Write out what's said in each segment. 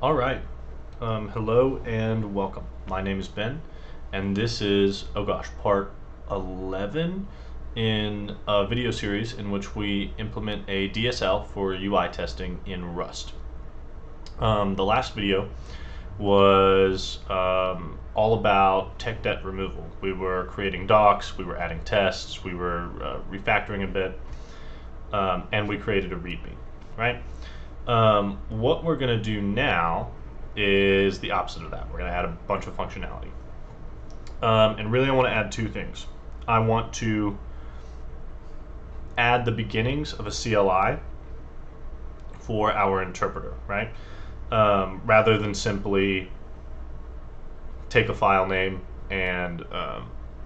All right. Hello and welcome. My name is Ben, and this is, oh gosh, part 11 in a video series in which we implement a DSL for UI testing in Rust. The last video was all about tech debt removal. We were creating docs, we were adding tests, we were refactoring a bit, and we created a README, right? What we're going to do now is the opposite of that. We're going to add a bunch of functionality. And really I want to add two things. I want to add the beginnings of a CLI for our interpreter, right? Rather than simply take a file name and,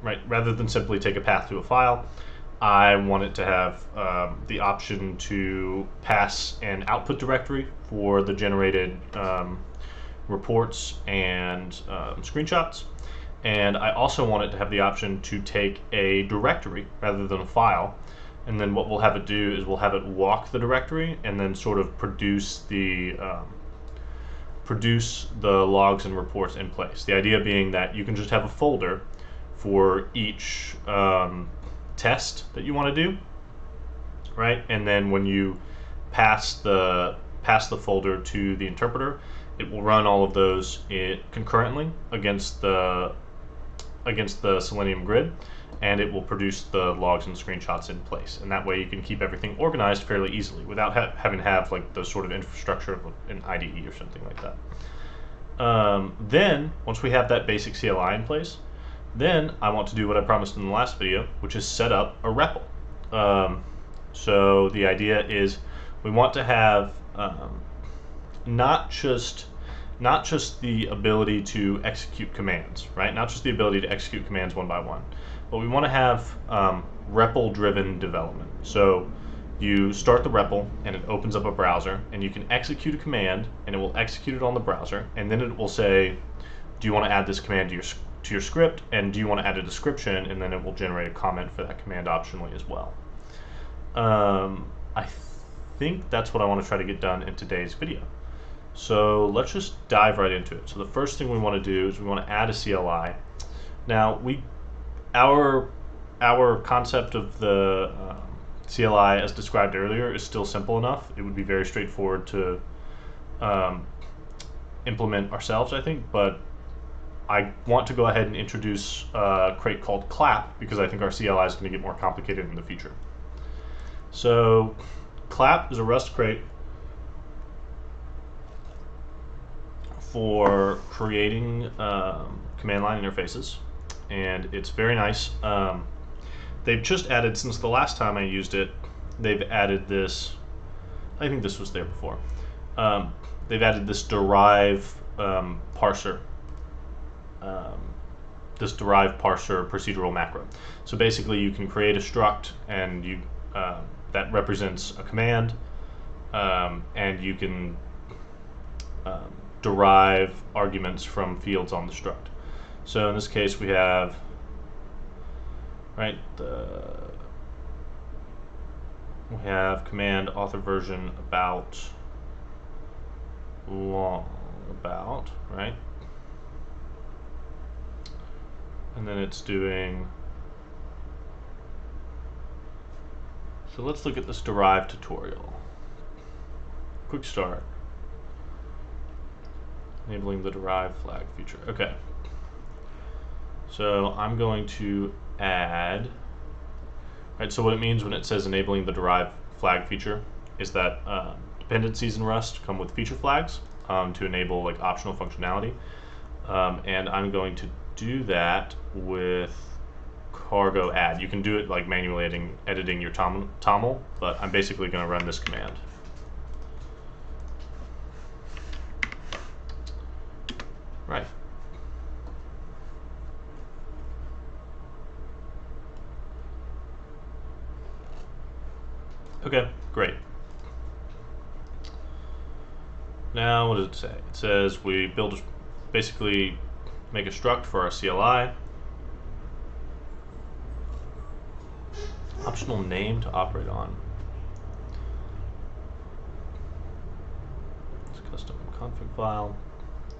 rather than simply take a path to a file, I want it to have the option to pass an output directory for the generated reports and screenshots. And I also want it to have the option to take a directory rather than a file. And then what we'll have it do is we'll have it walk the directory and then sort of produce the logs and reports in place. The idea being that you can just have a folder for each test that you want to do, right? And then when you pass the folder to the interpreter, it will run all of those concurrently against the Selenium grid, and it will produce the logs and screenshots in place. And that way you can keep everything organized fairly easily without having to have like the sort of infrastructure of an IDE or something like that. Then once we have that basic CLI in place, then I want to do what I promised in the last video, which is set up a REPL. So the idea is we want to have not just the ability to execute commands, right? Not just the ability to execute commands one by one, but we want to have REPL-driven development. So you start the REPL and it opens up a browser, and you can execute a command and it will execute it on the browser, and then it will say, do you want to add this command to your script, and do you want to add a description, and then it will generate a comment for that command optionally as well. I think that's what I want to try to get done in today's video. So let's just dive right into it. So the first thing we want to do is we want to add a CLI. Now our concept of the CLI as described earlier is still simple enough. It would be very straightforward to implement ourselves, I think, but I want to go ahead and introduce a crate called clap because I think our CLI is going to get more complicated in the future. So clap is a Rust crate for creating command line interfaces, and it's very nice. They've just added, since the last time I used it, they've added this, I think this was there before, they've added this derive parser procedural macro. So basically you can create a struct and you that represents a command, and you can derive arguments from fields on the struct. So in this case we have we have command author version about long about, right? And then it's doing, so let's look at this derive tutorial. Quick start. Enabling the derive flag feature. Okay. So I'm going to add, right, so what it means when it says enabling the derive flag feature is that dependencies in Rust come with feature flags to enable like optional functionality. And I'm going to do that with cargo add. You can do it like manually editing your toml, but I'm basically going to run this command. Right. Okay, great. Now what does it say? It says we basically make a struct for our CLI. Optional name to operate on. It's custom config file,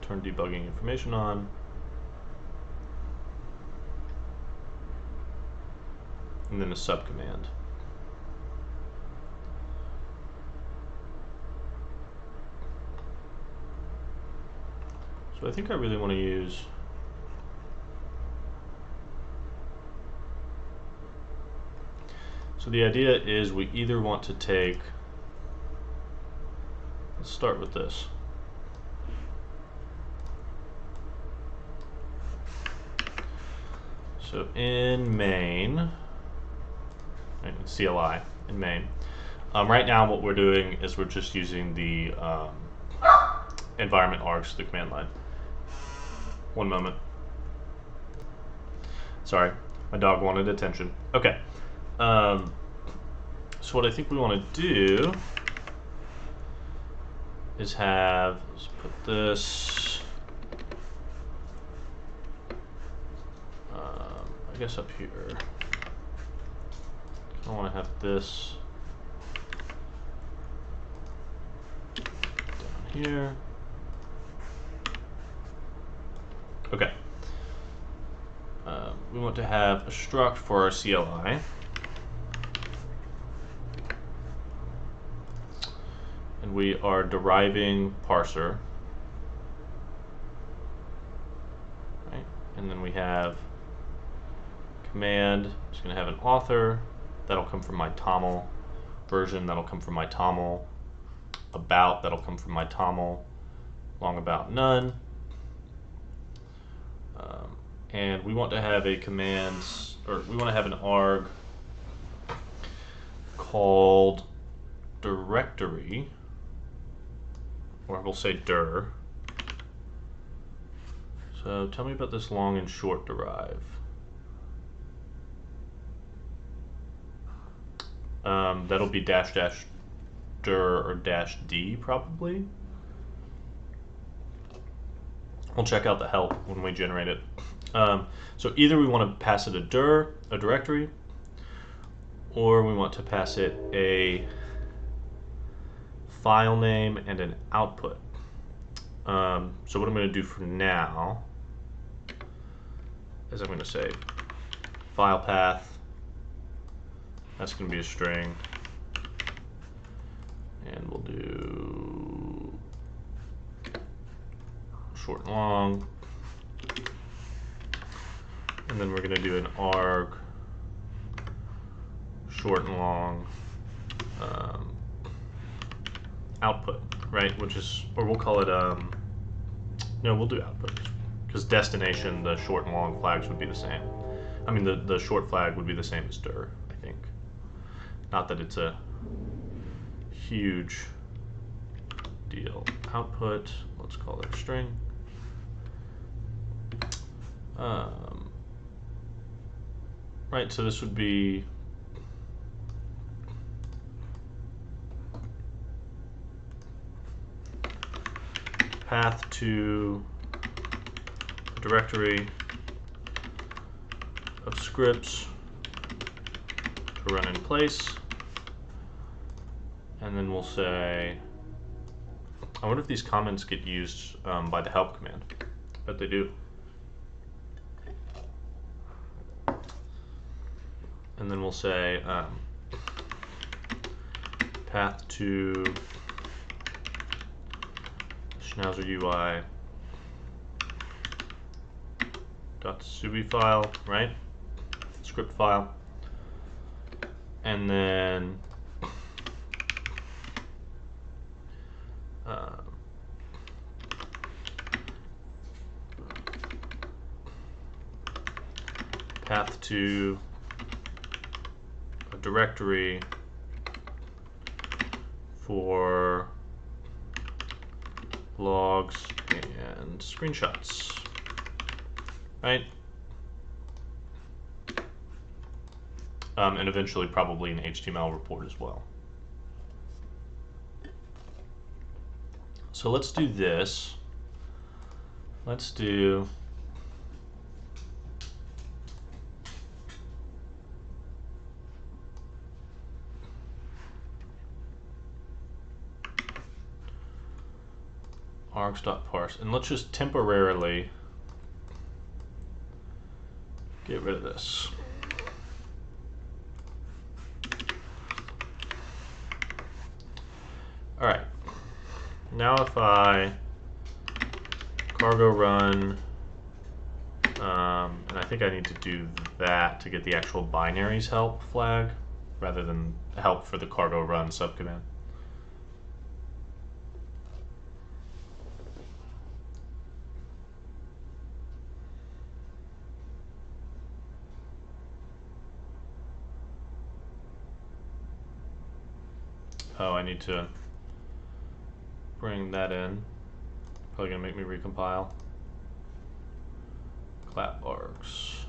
turn debugging information on, and then a subcommand. So I think I really want to use so the idea is we either want to take, let's start with this. So in main, right, CLI in main, right now what we're doing is we're just using the environment args to the command line. One moment. Sorry, my dog wanted attention. Okay. So what I think we want to do is have, let's put this, I guess up here. I want to have this down here. Okay. We want to have a struct for our CLI. And we are deriving parser. Right? And then we have command, it's going to have an author, that'll come from my TOML, version, that'll come from my TOML, about, that'll come from my TOML, long about none. And we want to have a command, or we want to have an arg called directory, or we'll say dir. So tell me about this long and short derive. That'll be dash dash dir or dash d probably. We'll check out the help when we generate it. So either we want to pass it a dir, a directory, or we want to pass it a file name and an output. So what I'm going to do for now is I'm going to say file path, that's going to be a string, and we'll do short and long, and then we're going to do an arg short and long output, right? Which is, or we'll call it, no, we'll do output, because destination, the short and long flags would be the same. I mean, the short flag would be the same as dir, I think. Not that it's a huge deal. Output, let's call it a string. Right, so this would be path to a directory of scripts to run in place, and then we'll say, I wonder if these comments get used by the help command. Bet they do. And then we'll say path to schnauzer UI .sui file, right? Script file. And then path to a directory for logs and screenshots, right? And eventually probably an HTML report as well. So let's do this. Let's do args.parse, and let's just temporarily get rid of this. All right. Now if I cargo run, and I think I need to do that to get the actual binaries help flag rather than help for the cargo run subcommand. Oh, I need to bring that in. Probably gonna make me recompile. Clap args.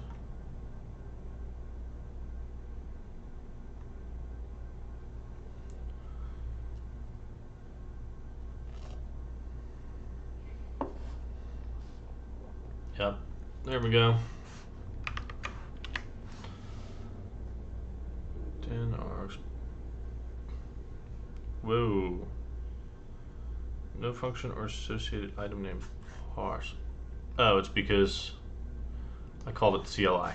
Yep, there we go. 10 args. Whoa. No function or associated item name parse. Oh, it's because I called it CLI.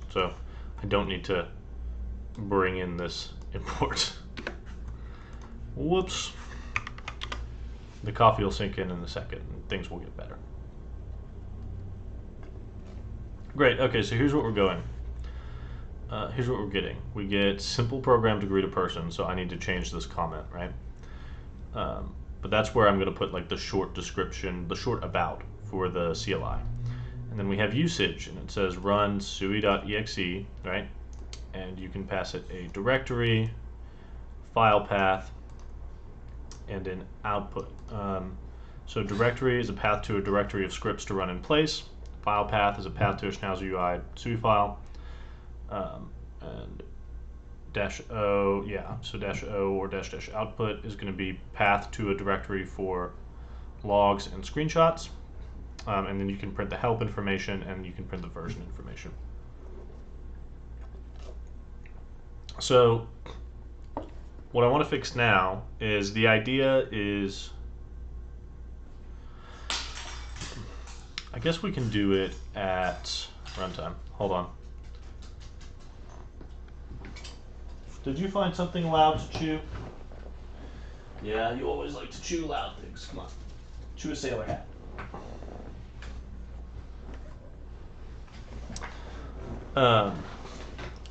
So I don't need to bring in this import. Whoops. The coffee will sink in a second and things will get better. Great, okay, so here's what we're going. Here's what we're getting. We get simple program to greet a person, so I need to change this comment, right? But that's where I'm going to put like the short description, the short about for the CLI. And then we have usage, and it says run sui.exe, right? And you can pass it a directory, file path, and an output. So directory is a path to a directory of scripts to run in place. File path is a path to a schnauzer UI SUI file. And -o, yeah, so -o or -- output is going to be path to a directory for logs and screenshots. And then you can print the help information and you can print the version information. So what I want to fix now is the idea is, I guess we can do it at runtime. Hold on. Did you find something loud to chew? Yeah, you always like to chew loud things. Come on. Chew a sailor hat.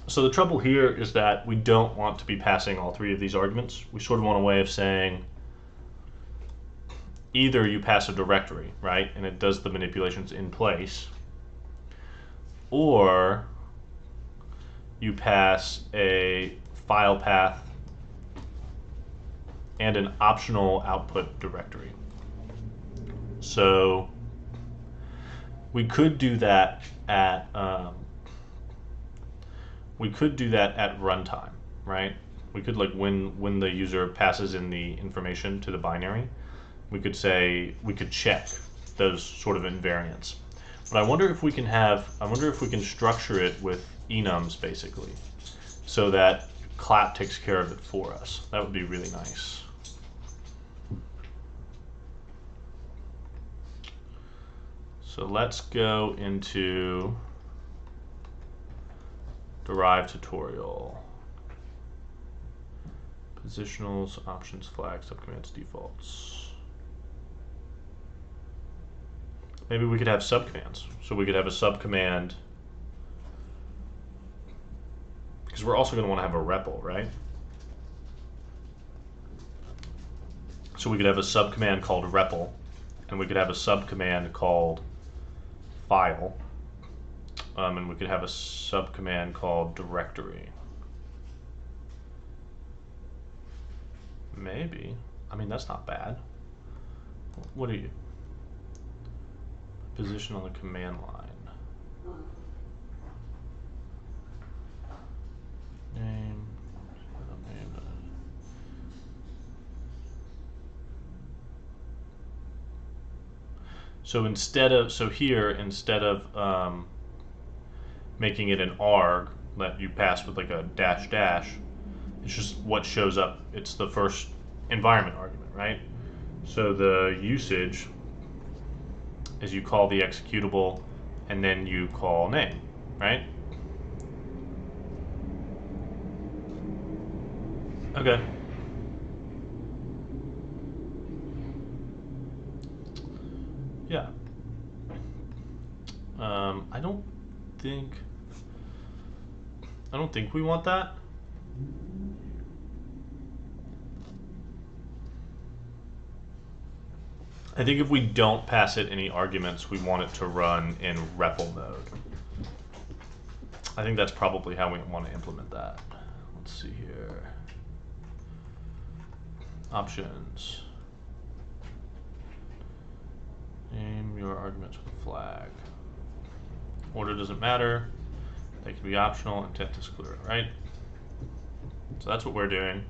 So the trouble here is that we don't want to be passing all three of these arguments. We sort of want a way of saying either you pass a directory, right, and it does the manipulations in place, or you pass a file path and an optional output directory. So we could do that at runtime, right? We could, like, when the user passes in the information to the binary, we could say, we could check those sort of invariants. But I wonder if we can structure it with enums basically, so that clap takes care of it for us. That would be really nice. So let's go into derive tutorial. Positionals, options, flags, subcommands, defaults. Maybe we could have subcommands. So we could have a subcommand, because we're also going to want to have a REPL, right? So we could have a subcommand called REPL, and we could have a subcommand called file, and we could have a subcommand called directory. Maybe. I mean, that's not bad. What are you? Position on the command line. Name. So instead of, instead of making it an arg that you pass with like a dash, it's just what shows up. It's the first environment argument, right? So the usage is you call the executable and then you call name, right? Okay. Yeah. I don't think we want that. I think if we don't pass it any arguments, we want it to run in REPL mode. I think that's probably how we want to implement that. Let's see here. Options. Name your arguments with a flag. Order doesn't matter. They can be optional. Intent is clear, right? So that's what we're doing.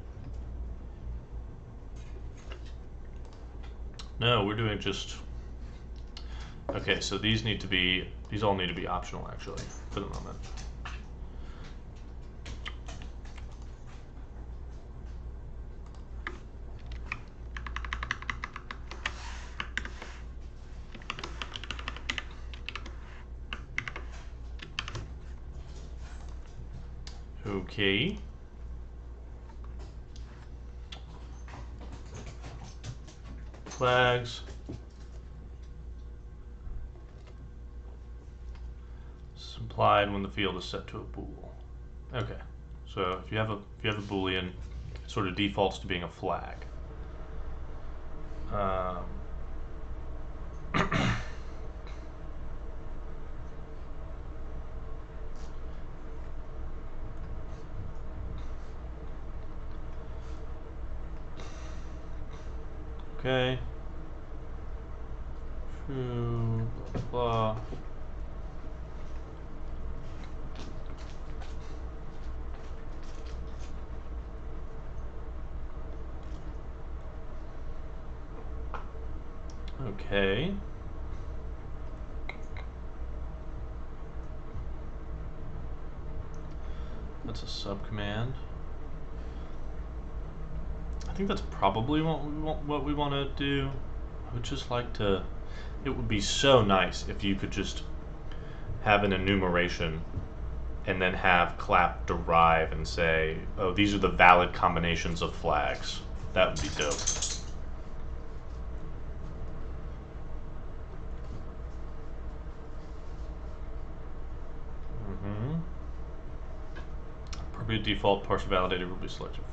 No, we're doing just... Okay, so these all need to be optional actually, for the moment. Okay. Flags. Supplied when the field is set to a bool. Okay. So if you have a Boolean, it sort of defaults to being a flag. Okay. True, blah, blah. Okay. That's a subcommand. I think that's probably what we want to do. I would just like to... It would be so nice if you could just have an enumeration and then have clap derive and say, oh, these are the valid combinations of flags. That would be dope. Appropriate default parse validated will be selected.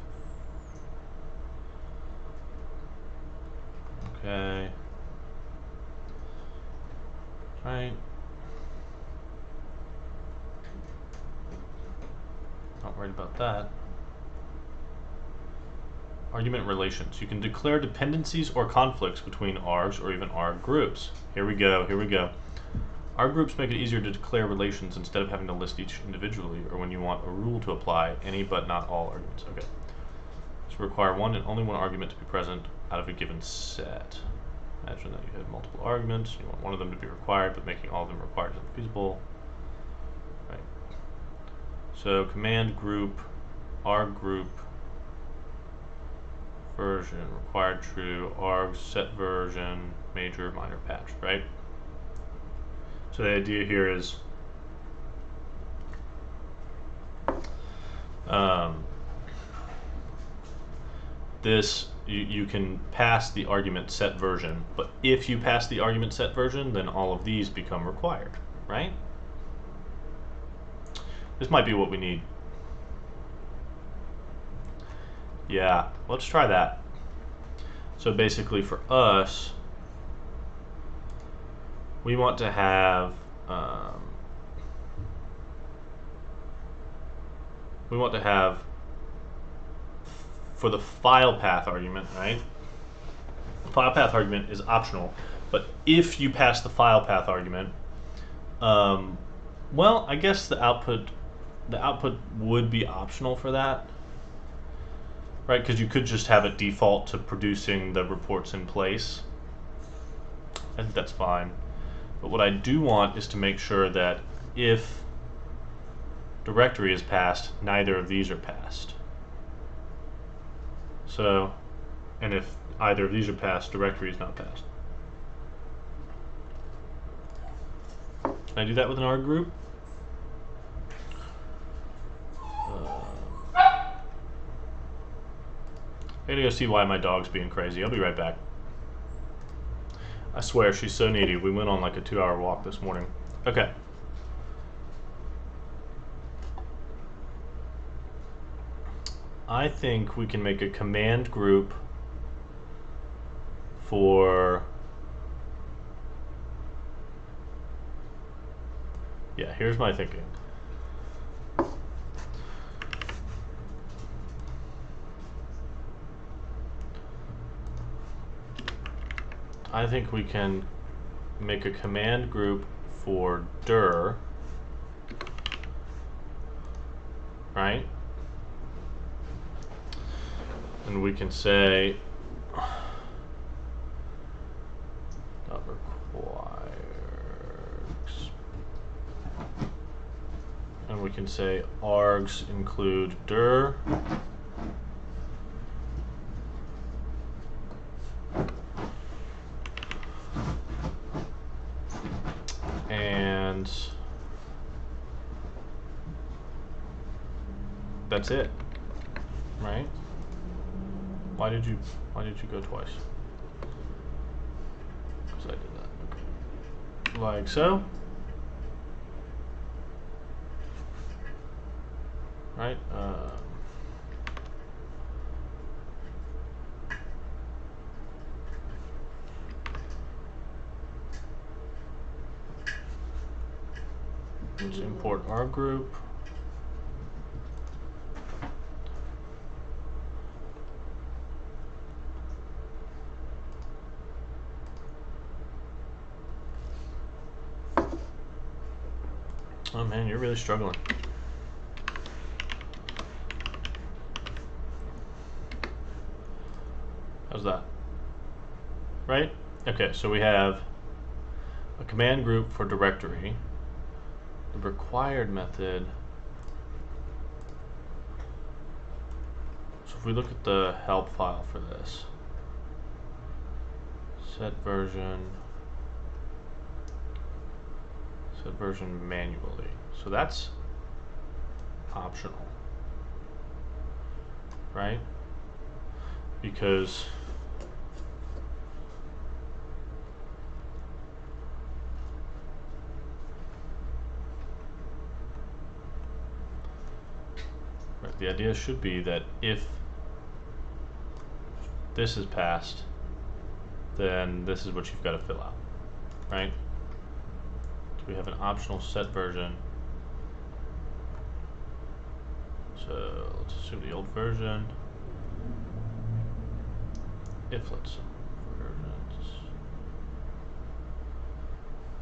Okay. Right. Not worried about that. Argument relations. You can declare dependencies or conflicts between args or even arg groups. Here we go. Arg groups make it easier to declare relations instead of having to list each individually, or when you want a rule to apply any but not all arguments. Okay. So require one and only one argument to be present out of a given set. Imagine that you have multiple arguments. You want one of them to be required, but making all of them required is unfeasible. Right. So command group, arg group, version, required true, arg, set version, major, minor, patch, right? So the idea here is this, you can pass the argument set version, but if you pass the argument set version, then all of these become required, right? This might be what we need. Yeah, let's try that. So basically for us, we want to have for the file path argument, right? The file path argument is optional, but if you pass the file path argument, well, I guess the output would be optional for that, right? Because you could just have it default to producing the reports in place. I think that's fine. But what I do want is to make sure that if directory is passed, neither of these are passed. So And if either of these are passed, directory is not passed. Can I do that with an arg group? I gotta go see why my dog's being crazy. I'll be right back. I swear, she's so needy. We went on like a 2-hour walk this morning. Okay. I think we can make a command group for... Yeah, here's my thinking. I think we can make a command group for dir, right? And we can say not requires, and we can say args include dir, and that's it, right? Why did you go twice? Because I did that. Okay. Like so. Right? Let's import our group. Oh man, you're really struggling. How's that? Right? Okay, so we have a command group for directory. The required method. So if we look at the help file for this, set version manually. So that's optional, right? Because the idea should be that if this is passed, then this is what you've got to fill out, right? So we have an optional set version. So let's assume the old version. If let's versions,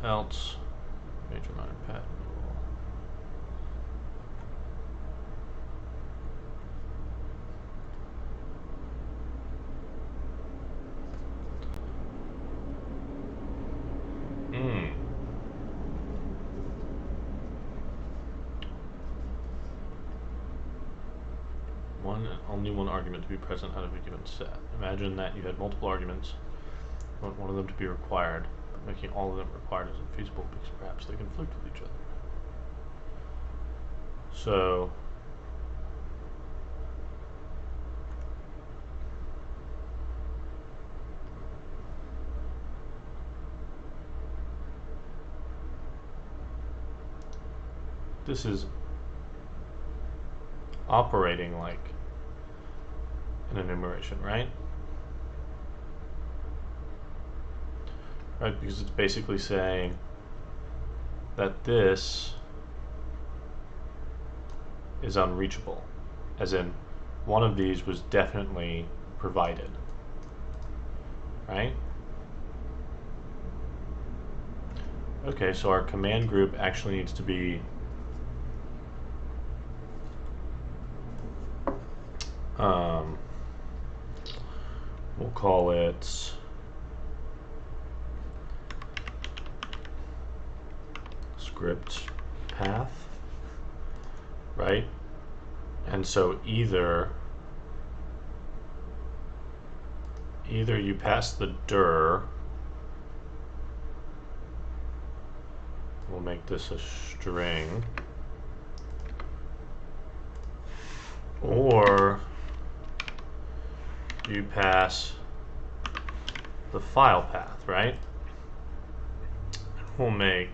else major minor pattern rule. Only one argument to be present out of a given set. Imagine that you had multiple arguments. You want one of them to be required, but making all of them required is infeasible because perhaps they conflict with each other. So this is operating like an enumeration, right? Right, because it's basically saying that this is unreachable, as in one of these was definitely provided, right? Okay, so our command group actually needs to be we'll call it script path, right? And so either either you pass the dir, we'll make this a string, or you pass the file path, right? We'll make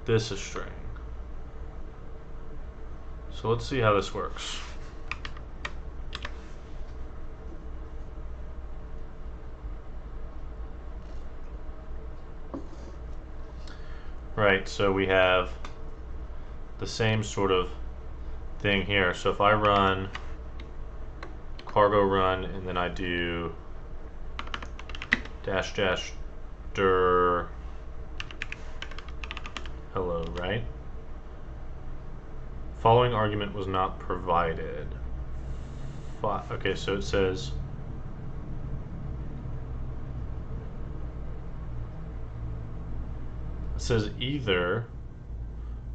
this a string. So let's see how this works. Right, so we have the same sort of thing here. So if I run cargo run and then I do dash dash dir hello, right? Following argument was not provided. Okay, so it says either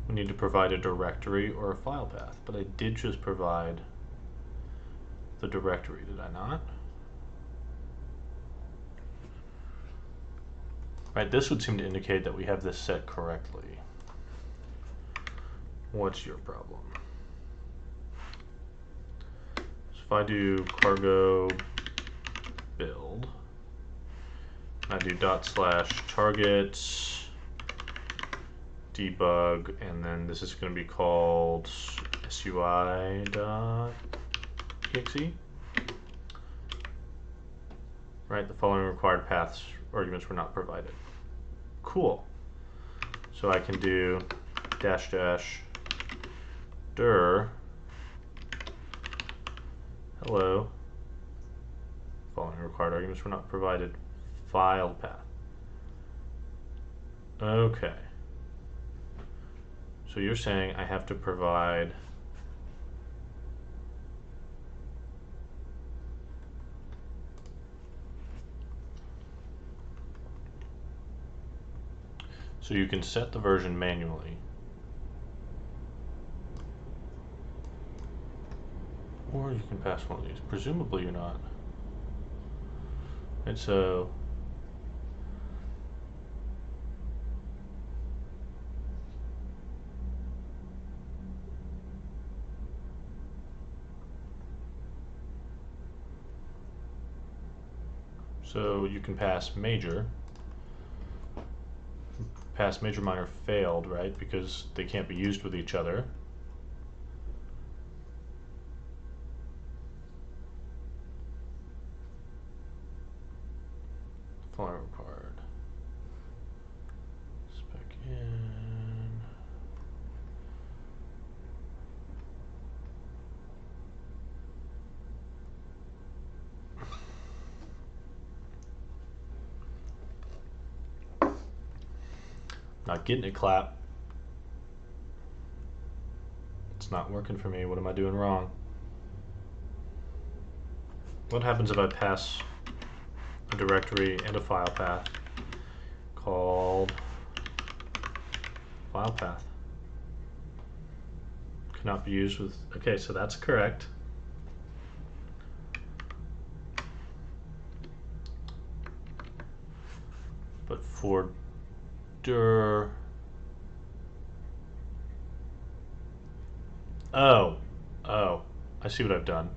we need to provide a directory or a file path, but I did just provide the directory, did I not? Right, this would seem to indicate that we have this set correctly. What's your problem? So if I do cargo build, I do /target debug, and then this is going to be called sui.exe. Right, the following required paths arguments were not provided. Cool. So I can do dash dash dir hello, following required arguments were not provided, file path. Okay. So you're saying I have to provide so you can set the version manually, or you can pass one of these. Presumably you're not. And so you can pass major, minor, failed, right? Because they can't be used with each other. Following required. Spec in. Not getting it, clap. It's not working for me. What am I doing wrong? What happens if I pass a directory and a file path called file path? Cannot be used with, okay, so that's correct. But for dir, oh, I see what I've done,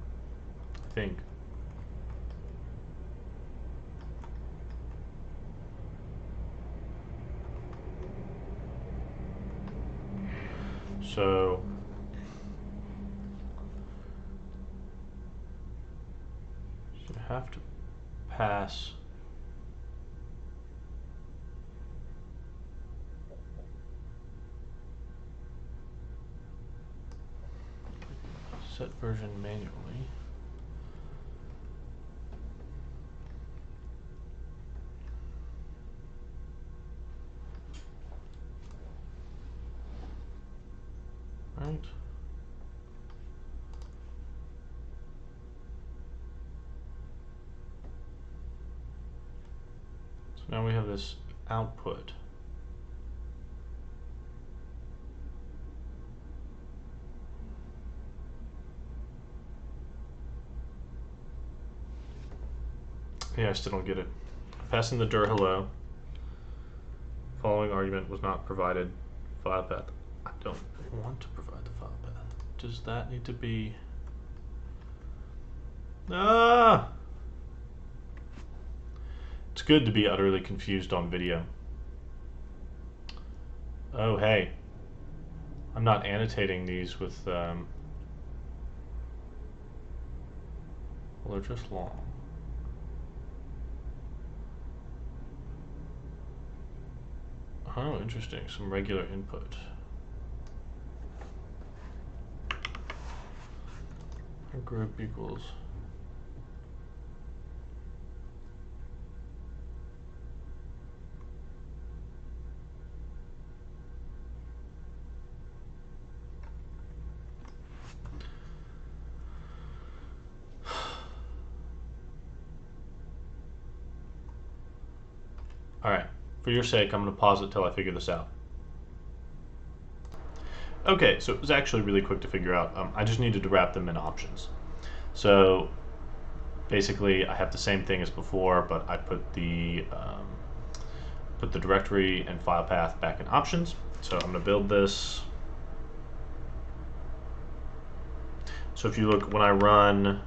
I think. So you have to pass set version manually. Right. So now we have this output. Yeah, I still don't get it. Passing the dir hello. Following argument was not provided. File path. I don't want to provide the file path. Does that need to be... Ah! It's good to be utterly confused on video. Oh, hey. I'm not annotating these with... Well, they're just long. Oh, interesting. Some regular input. Group equals... Alright, for your sake, I'm going to pause it till I figure this out. Okay, so it was actually really quick to figure out. I just needed to wrap them in options. So basically, I have the same thing as before, but I put the directory and file path back in options. So I'm going to build this. So if you look, when I run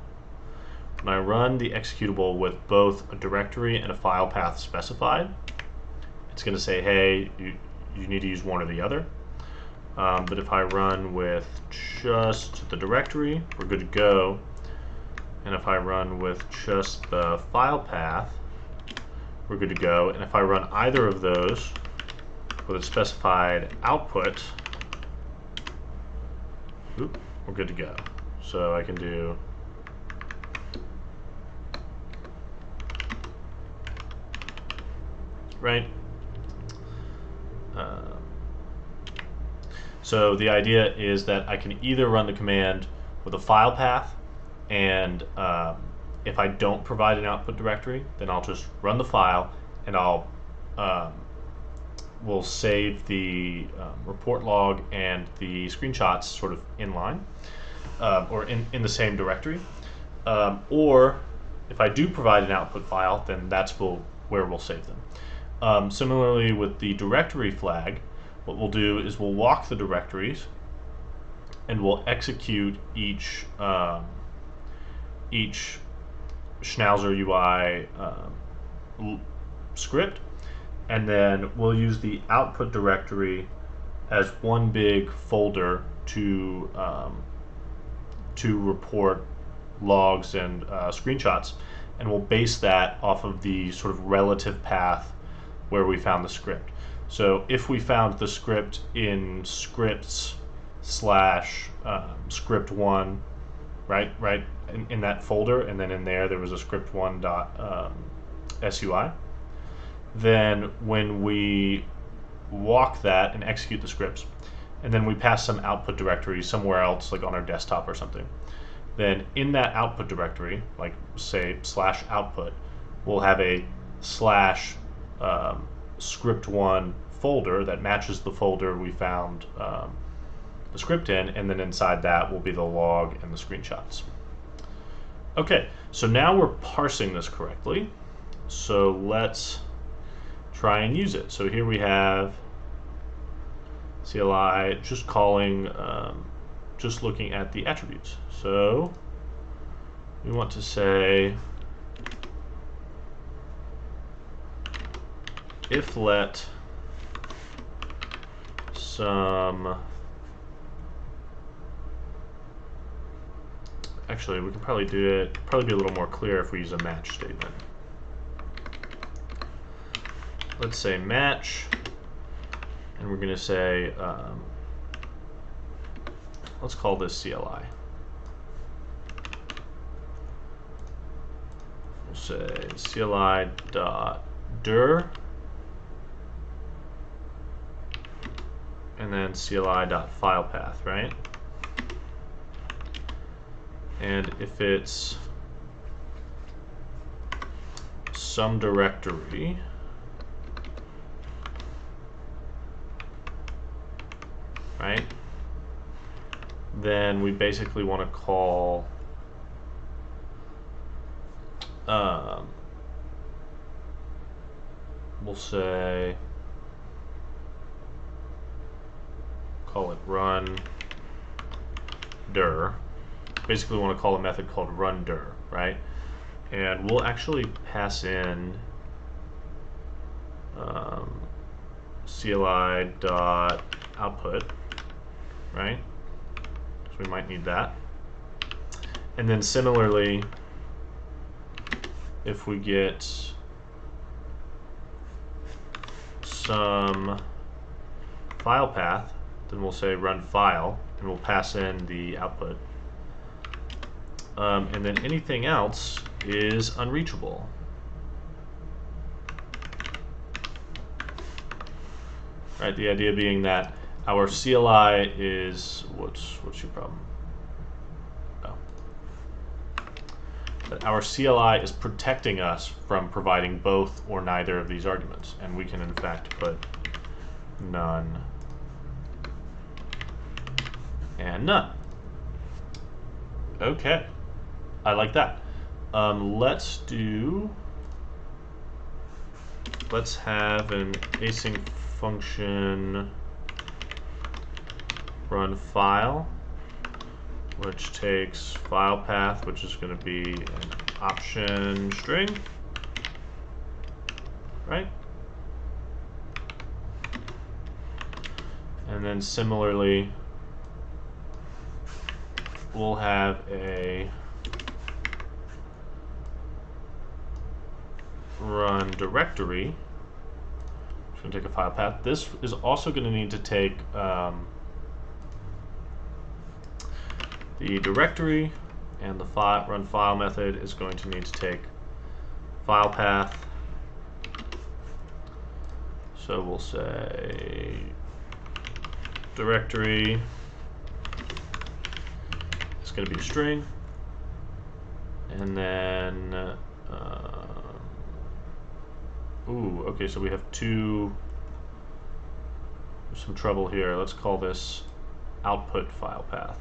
the executable with both a directory and a file path specified, it's going to say, hey, you need to use one or the other. But if I run with just the directory, we're good to go. And if I run with just the file path, we're good to go. And if I run either of those with a specified output, we're good to go. So I can do right. So the idea is that I can either run the command with a file path, and if I don't provide an output directory, then I'll just run the file, and we'll save the report log and the screenshots sort of in line, or in the same directory. Or if I do provide an output file, then that's where we'll save them. Similarly with the directory flag, what we'll do is we'll walk the directories, and we'll execute each schnauzer UI script, and then we'll use the output directory as one big folder to report logs and screenshots, and we'll base that off of the sort of relative path where we found the script. So if we found the script in scripts / script1, right in that folder, and then in there was a script1.sui, then when we walk that and execute the scripts, and then we pass some output directory somewhere else, like on our desktop or something, then in that output directory, like say /output, we'll have a /script1 folder that matches the folder we found the script in, and then inside that will be the log and the screenshots. Okay, so now we're parsing this correctly. So let's try and use it. So here we have CLI just calling, just looking at the attributes. So we want to say if let some, actually we can probably do it, probably be a little more clear if we use a match statement. Let's say match, and we're going to say, let's call this CLI. We'll say CLI.dir, and then CLI.filepath, right? And if it's some directory, right, then we basically want to call we'll say, call it run dir. Basically, we want to call a method called run dir, right? And we'll actually pass in CLI dot output, right? So we might need that. And then similarly, if we get some file path, then we'll say run file, and we'll pass in the output. And then anything else is unreachable. Right, the idea being that our CLI is, what's your problem? Oh. That our CLI is protecting us from providing both or neither of these arguments, and we can in fact put none and none. Okay, I like that. Let's have an async function run file, which takes file path, which is going to be an option string, right? And then similarly, we'll have a run directory. It's going to take a file path. This is also going to need to take the directory, and the run file method is going to need to take file path. So we'll say directory is going to be a string, and then ooh, okay, so we have some trouble here. Let's call this output file path.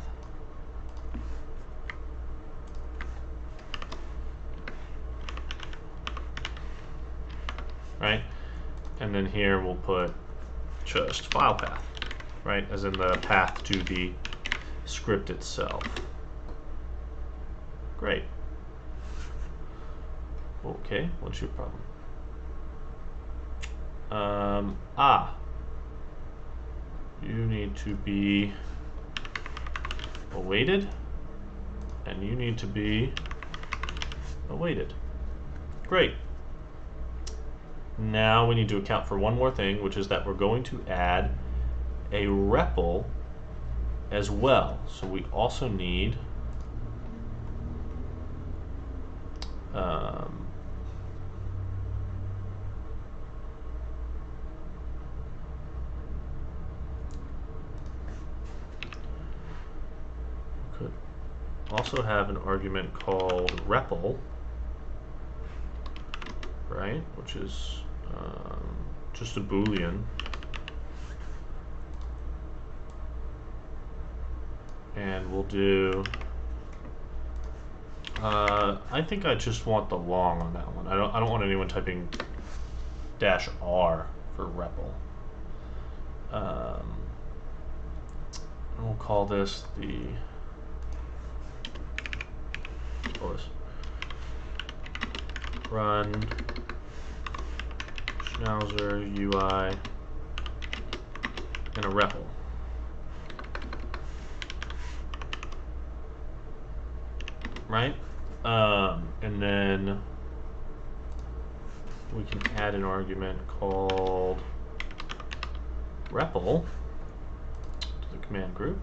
Right? And then here we'll put just file path, right? As in the path to the script itself. Great. Okay, what's your problem? You need to be awaited, and you need to be awaited. Great. Now we need to account for one more thing, which is that we're going to add a REPL as well. So we also need could also have an argument called REPL, right, which is just a Boolean, and we'll do I think I just want the long on that one. I don't want anyone typing -r for REPL. And we'll call this run schnauzer UI and a REPL. Right? And then we can add an argument called REPL to the command group.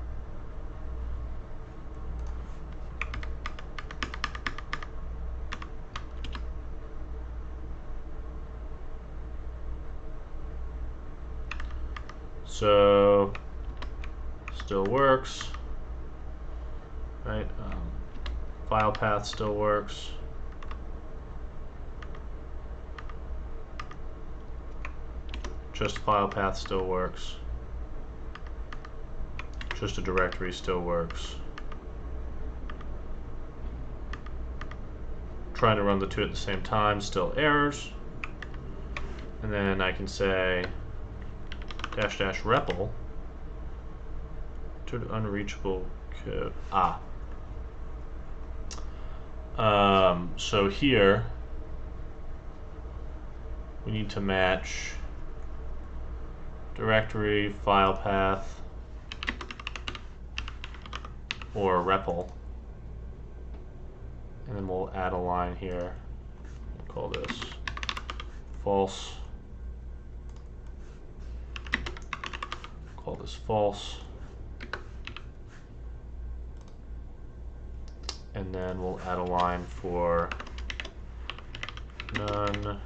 So still works, right? File path still works. Just file path still works. Just a directory still works. Trying to run the two at the same time, still errors. And then I can say dash dash REPL to unreachable code. So here we need to match directory, file path, or REPL. And then we'll add a line here. We'll call this false. Call this false. And then we'll add a line for none,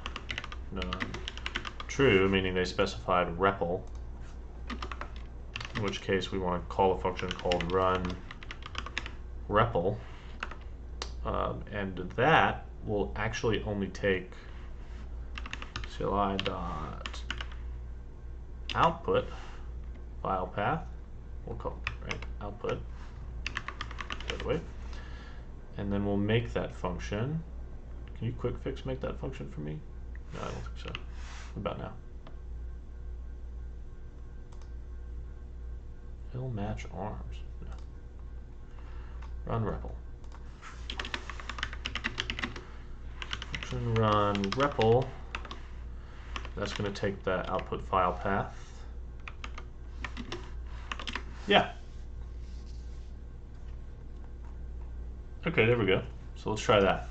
true, meaning they specified REPL, in which case we want to call a function called run REPL, and that will actually only take CLI dot output file path. We'll call it output, by the way. And then we'll make that function. Can you quick fix make that function for me? No, I don't think so. What about now? It'll match arms. No. Run REPL. Function run REPL. That's going to take the output file path. Yeah. Okay, there we go. So let's try that.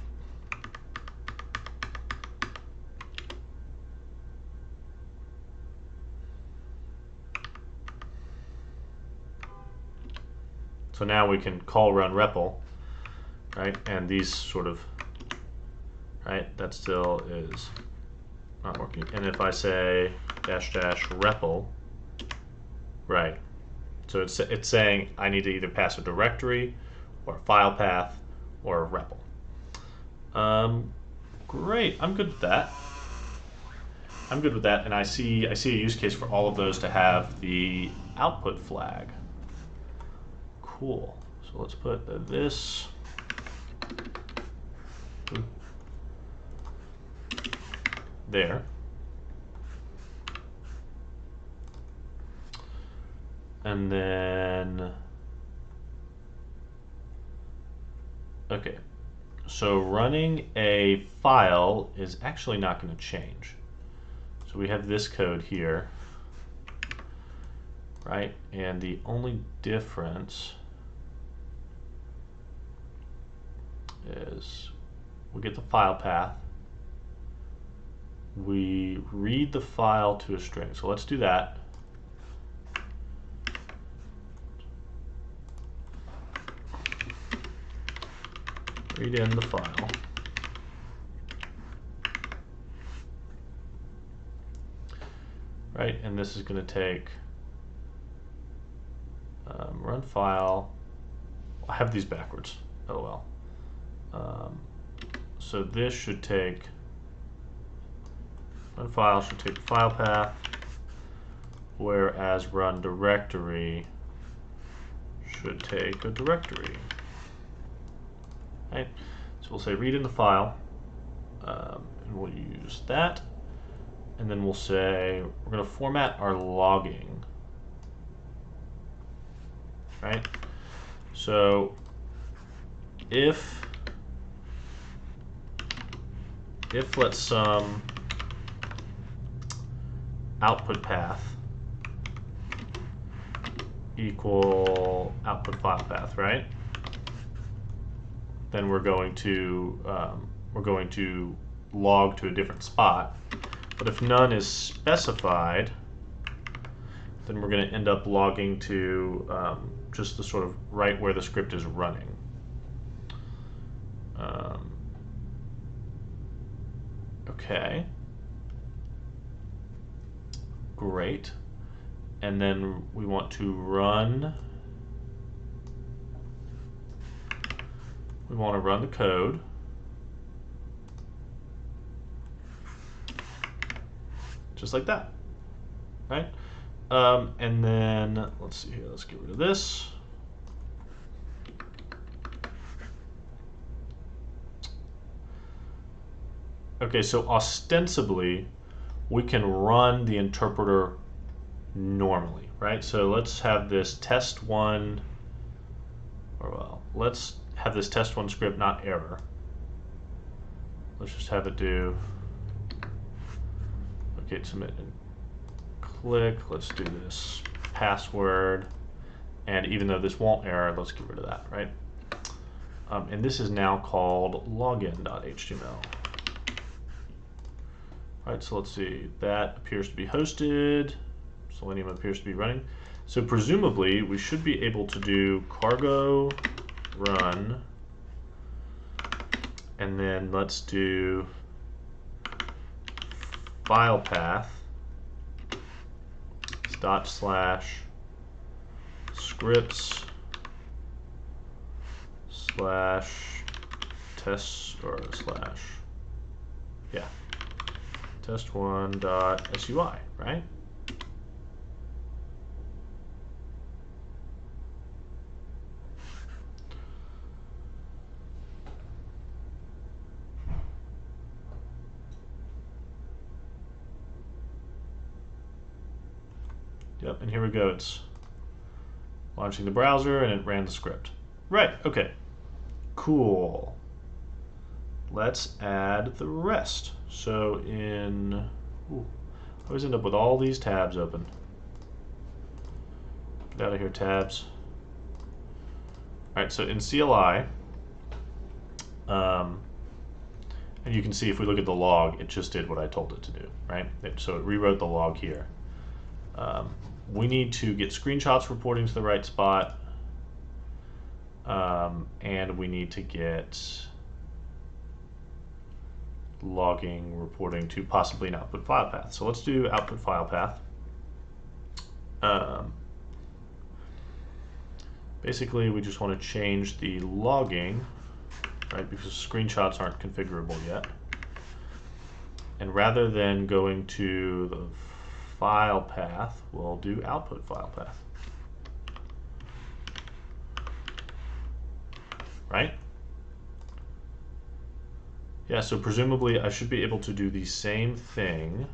So now we can call run REPL, right? And these sort of, right? That still is not working. And if I say dash dash REPL, right? So it's saying I need to either pass a directory or a file path or a REPL. Great, I'm good with that. I'm good with that, and I see a use case for all of those to have the output flag. Cool. So let's put this there. And then, okay, so running a file is actually not going to change. So we have this code here, right? And the only difference is we get the file path, we read the file to a string. So let's do that. Read in the file. Right, and this is going to take run file. I have these backwards. LOL. So this should take run file should take the file path, whereas run directory should take a directory. Right? So we'll say read in the file, and we'll use that, and then we'll say we're going to format our logging. Right? So if let some output path equal output file path, right? Then we're going to log to a different spot. But if none is specified, then we're going to end up logging to just the sort of right where the script is running. Okay. Great. And then we want to run. We want to run the code. Just like that. Right? And then let's see here. Let's get rid of this. Okay, so ostensibly, we can run the interpreter normally, right? So let's have this test one, or well, let's have this test one script not error. Let's just have it do locate, submit, and click. Let's do this password, and even though this won't error, let's get rid of that, right? And this is now called login.html. All right, so let's see. That appears to be hosted. Selenium appears to be running. So presumably, we should be able to do cargo run, and then let's do file path / scripts / test or / yeah, test1.sui, right? Yep, and here we go. It's launching the browser and it ran the script. Right, okay. Cool. Let's add the rest. So in, I always end up with all these tabs open. Get out of here, tabs. All right, so in CLI, and you can see if we look at the log, it just did what I told it to do, right? So it rewrote the log here. We need to get screenshots reporting to the right spot, and we need to get logging reporting to possibly an output file path. So let's do output file path. Basically, we just want to change the logging, right, because screenshots aren't configurable yet. And rather than going to the file path, we'll do output file path. Right? Yeah, so presumably I should be able to do the same thing.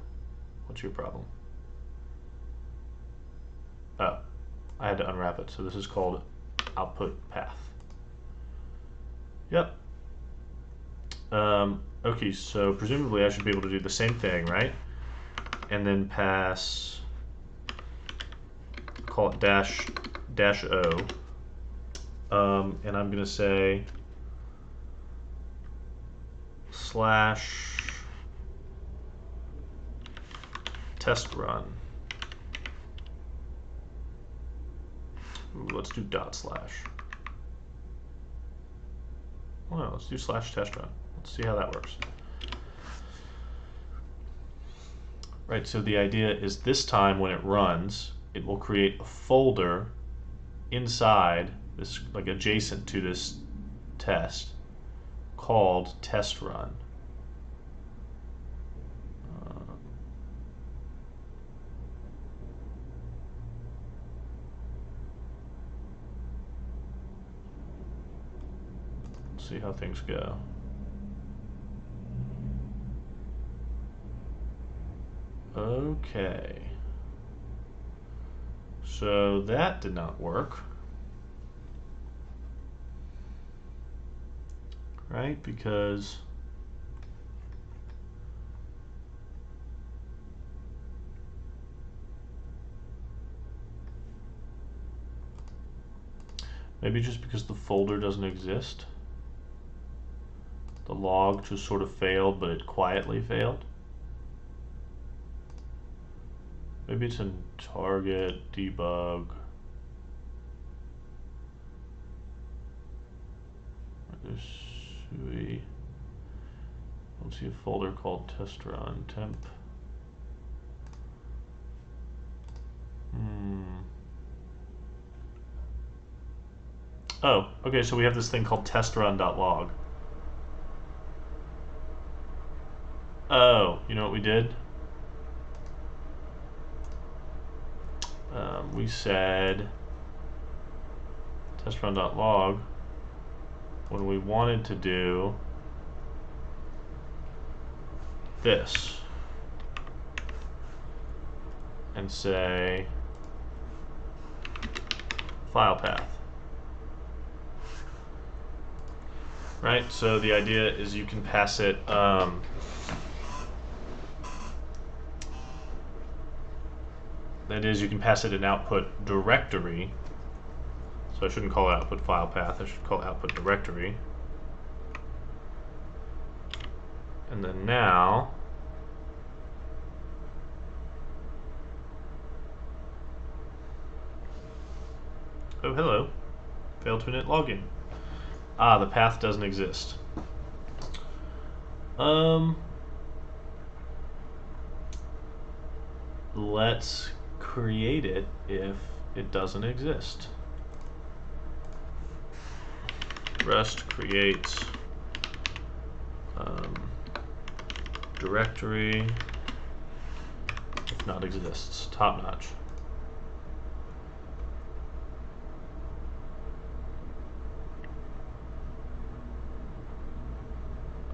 What's your problem? Oh, I had to unwrap it. So this is called output path. Yep. Okay, so presumably I should be able to do the same thing, right? And then pass, call it -o. And I'm going to say /test run. Ooh, let's do /. Oh no, let's do /test run. Let's see how that works. Right, so the idea is this time when it runs, it will create a folder inside this, like adjacent to this test, called test run. Let's see how things go. Okay. So that did not work. Right? Because maybe just because the folder doesn't exist. The log just sort of failed, but it quietly failed. Maybe it's in target, debug. There's SUI. Let's see a folder called test run temp. Oh, okay, so we have this thing called testrun.log. Oh, you know what we did? We said testrun.log when we wanted to do this. and say file path. Right, so the idea is you can pass it that is, you can pass it an output directory. So I shouldn't call it output file path, I should call it output directory. And then now, oh hello, failed to init login. Ah, the path doesn't exist. Let's create it if it doesn't exist. Rest create directory if not exists. Top notch.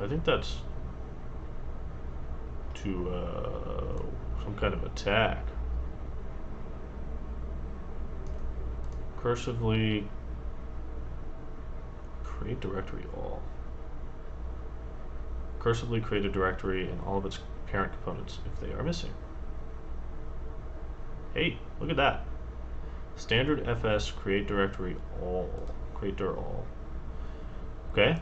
I think that's to some kind of attack. Cursively create directory all. Cursively create a directory and all of its parent components if they are missing. Hey, look at that. Standard fs create directory all. Create dir all. Okay.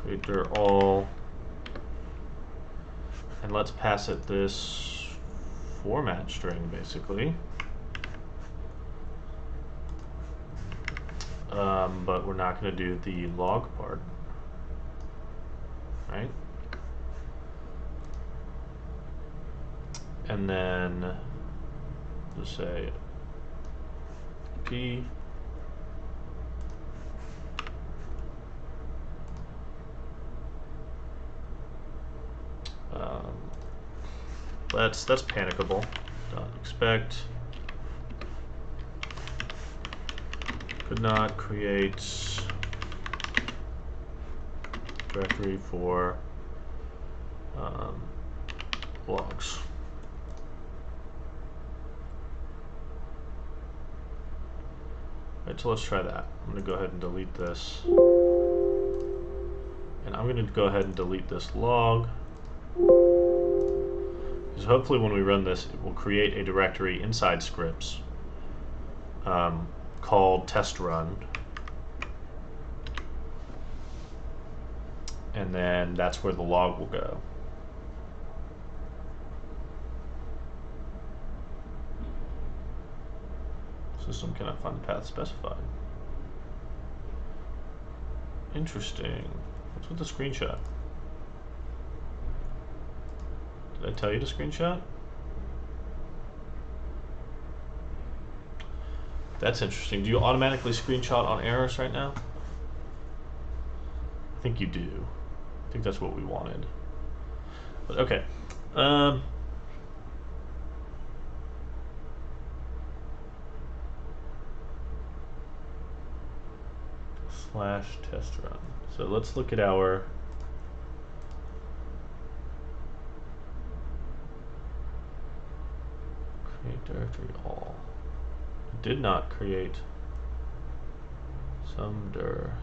Create dir all. And let's pass it this format string basically. But we're not going to do the log part, right? And then just say p that's panicable. Expect could not create directory for logs. Right, so let's try that. I'm going to go ahead and delete this. And I'm going to go ahead and delete this log. Because hopefully when we run this, it will create a directory inside scripts called test run. And then that's where the log will go. System cannot find the path specified. Interesting. What's with the screenshot? Did I tell you to screenshot? That's interesting. Do you automatically screenshot on errors right now? I think you do. I think that's what we wanted. But okay. Slash test run. So let's look at our create directory all. It did not create some dir.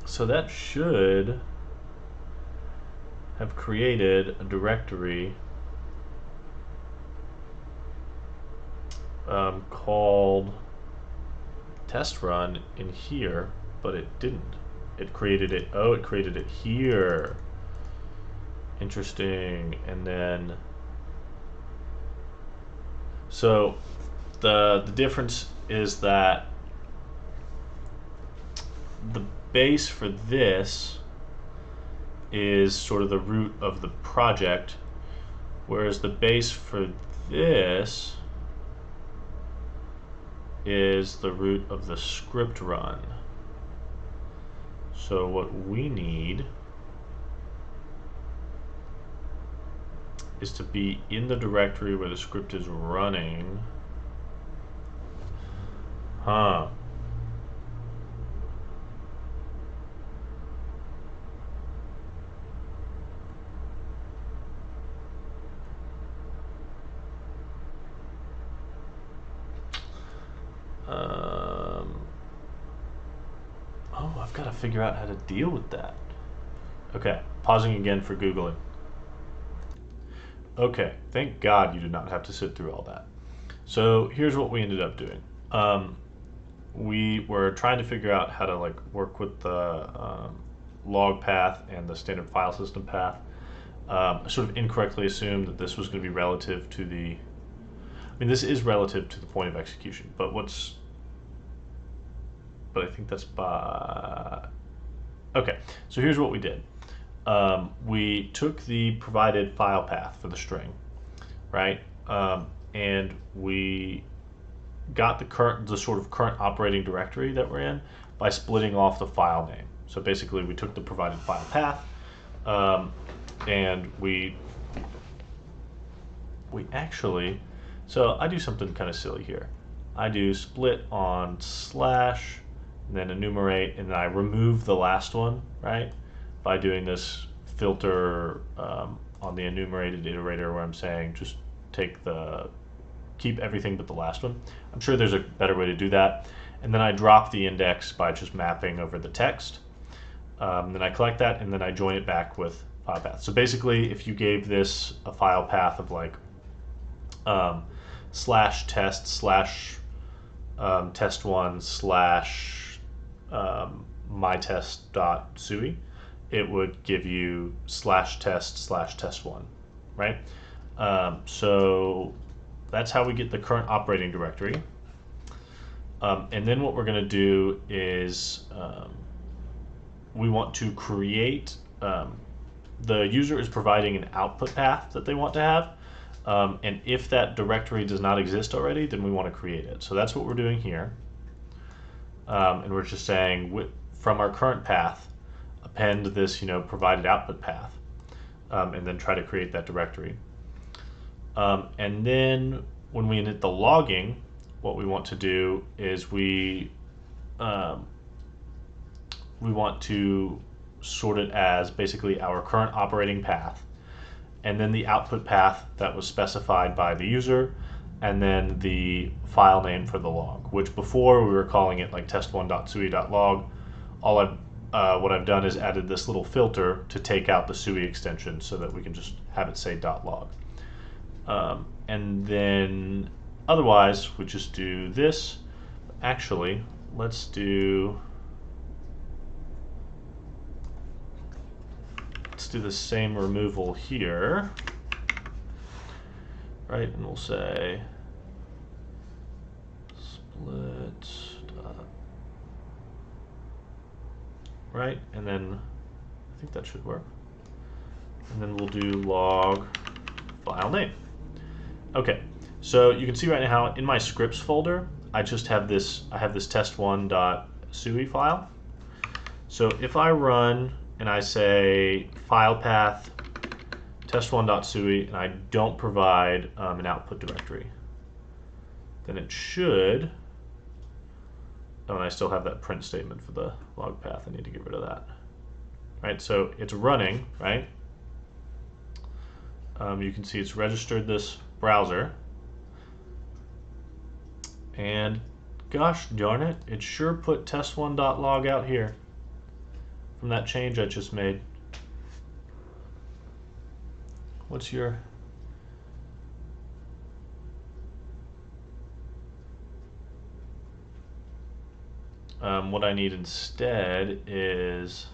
So that should have created a directory called test run in here, but it didn't. It created it, oh, it created it here. Interesting. And then, so the difference is that the base for this is sort of the root of the project, whereas the base for this is the root of the script run. So what we need is to be in the directory where the script is running. Huh. Oh, I've got to figure out how to deal with that. Okay, pausing again for Googling. Okay, thank God you did not have to sit through all that. So here's what we ended up doing. We were trying to figure out how to work with the log path and the standard file system path. I sort of incorrectly assumed that this was going to be relative to the, I mean, this is relative to the point of execution, but I think that's by, okay, so here's what we did. We took the provided file path for the string, right? And we got the sort of current operating directory that we're in by splitting off the file name. So basically we took the provided file path, and we actually, so I do something kind of silly here. I do split on slash, and then enumerate, and then I remove the last one, right? By doing this filter on the enumerated iterator where I'm saying just keep everything but the last one. I'm sure there's a better way to do that. And then I drop the index by just mapping over the text. Then I collect that, and then I join it back with file path. So basically, if you gave this a file path of slash test slash test1 slash mytest.sui, it would give you slash test/test1, right? So that's how we get the current operating directory. And then what we're going to do is we want to create, the user is providing an output path that they want to have. And if that directory does not exist already, then we want to create it. So that's what we're doing here. And we're just saying from our current path, append this, provided output path, and then try to create that directory. And then when we hit the logging, what we want to do is we want to sort it as basically our current operating path, and then the output path that was specified by the user, and then the file name for the log, which before we were calling it test1.sui.log. What I've done is added this little filter to take out the SUI extension so that we can just have it say .log. And then otherwise we just do this. Actually, let's do the same removal here, right? And we'll say split right, and then I think that should work. And then we'll do log file name. Okay, so you can see right now in my scripts folder, I just have this. I have this test1.sui file. So if I run and I say file path test1.sui and I don't provide an output directory, then it should. Oh, and I still have that print statement for the log path. I need to get rid of that. Right, so it's running, right? You can see it's registered this browser. And gosh darn it, it sure put test1.log out here from that change I just made. What's your... what I need instead is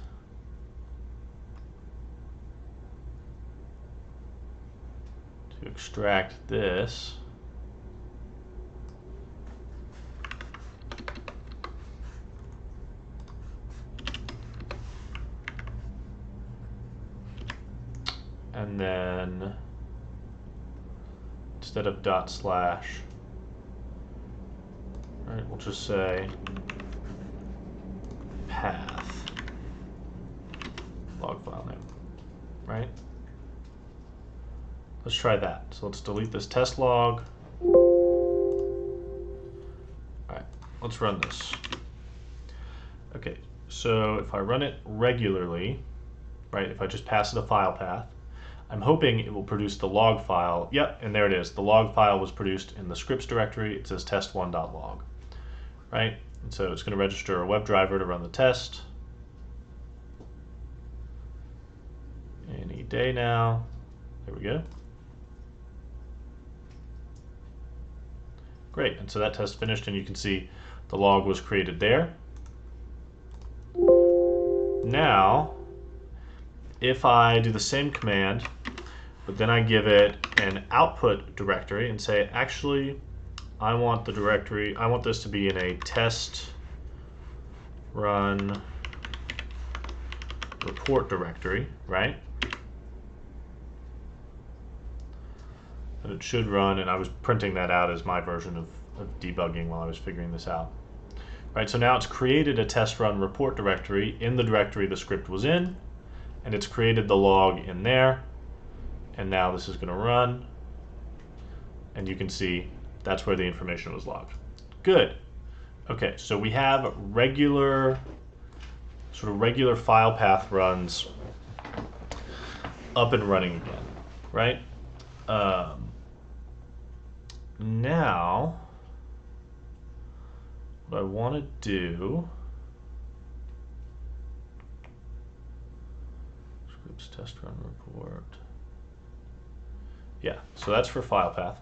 to extract this. and then instead of dot slash, right, we'll just say path log file name, right? Let's try that. So let's delete this test log. All right, let's run this. Okay, so if I run it regularly, right, if I just pass it a file path, I'm hoping it will produce the log file. Yep, and there it is. The log file was produced in the scripts directory. It says test1.log, right? And so it's going to register a WebDriver to run the test. Any day now. There we go. Great, and so that test finished, and you can see the log was created there. Now, if I do the same command, but then I give it an output directory and say, actually, I want the directory, I want this to be in a test run report directory, right? And it should run, and I was printing that out as my version of debugging while I was figuring this out. Right, so now it's created a test run report directory in the directory the script was in, and it's created the log in there, and now this is going to run, and you can see that's where the information was logged. Good. Okay, so we have regular file path runs up and running again, right? Now, what I want to do, scripts test run report. Yeah, so that's for file path.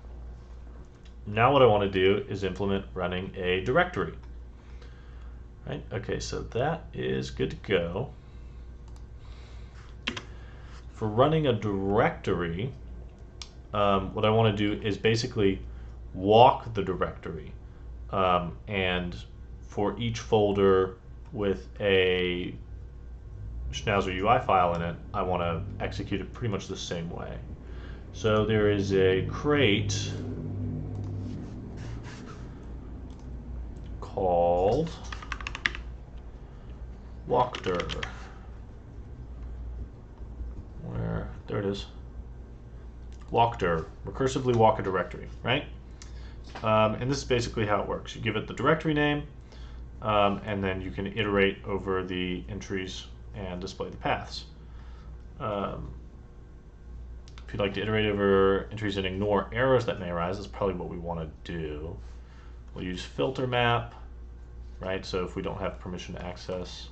Now what I want to do is implement running a directory. Right? Okay, so that is good to go. For running a directory, what I want to do is basically walk the directory. And for each folder with a schnauzer UI file in it, I want to execute it pretty much the same way. So there is a crate called walkdir. There it is. Walkdir, recursively walk a directory, right? And this is basically how it works. You give it the directory name, and then you can iterate over the entries and display the paths. If you'd like to iterate over entries and ignore errors that may arise, that's probably what we want to do. We'll use filter map, right? So if we don't have permission to access,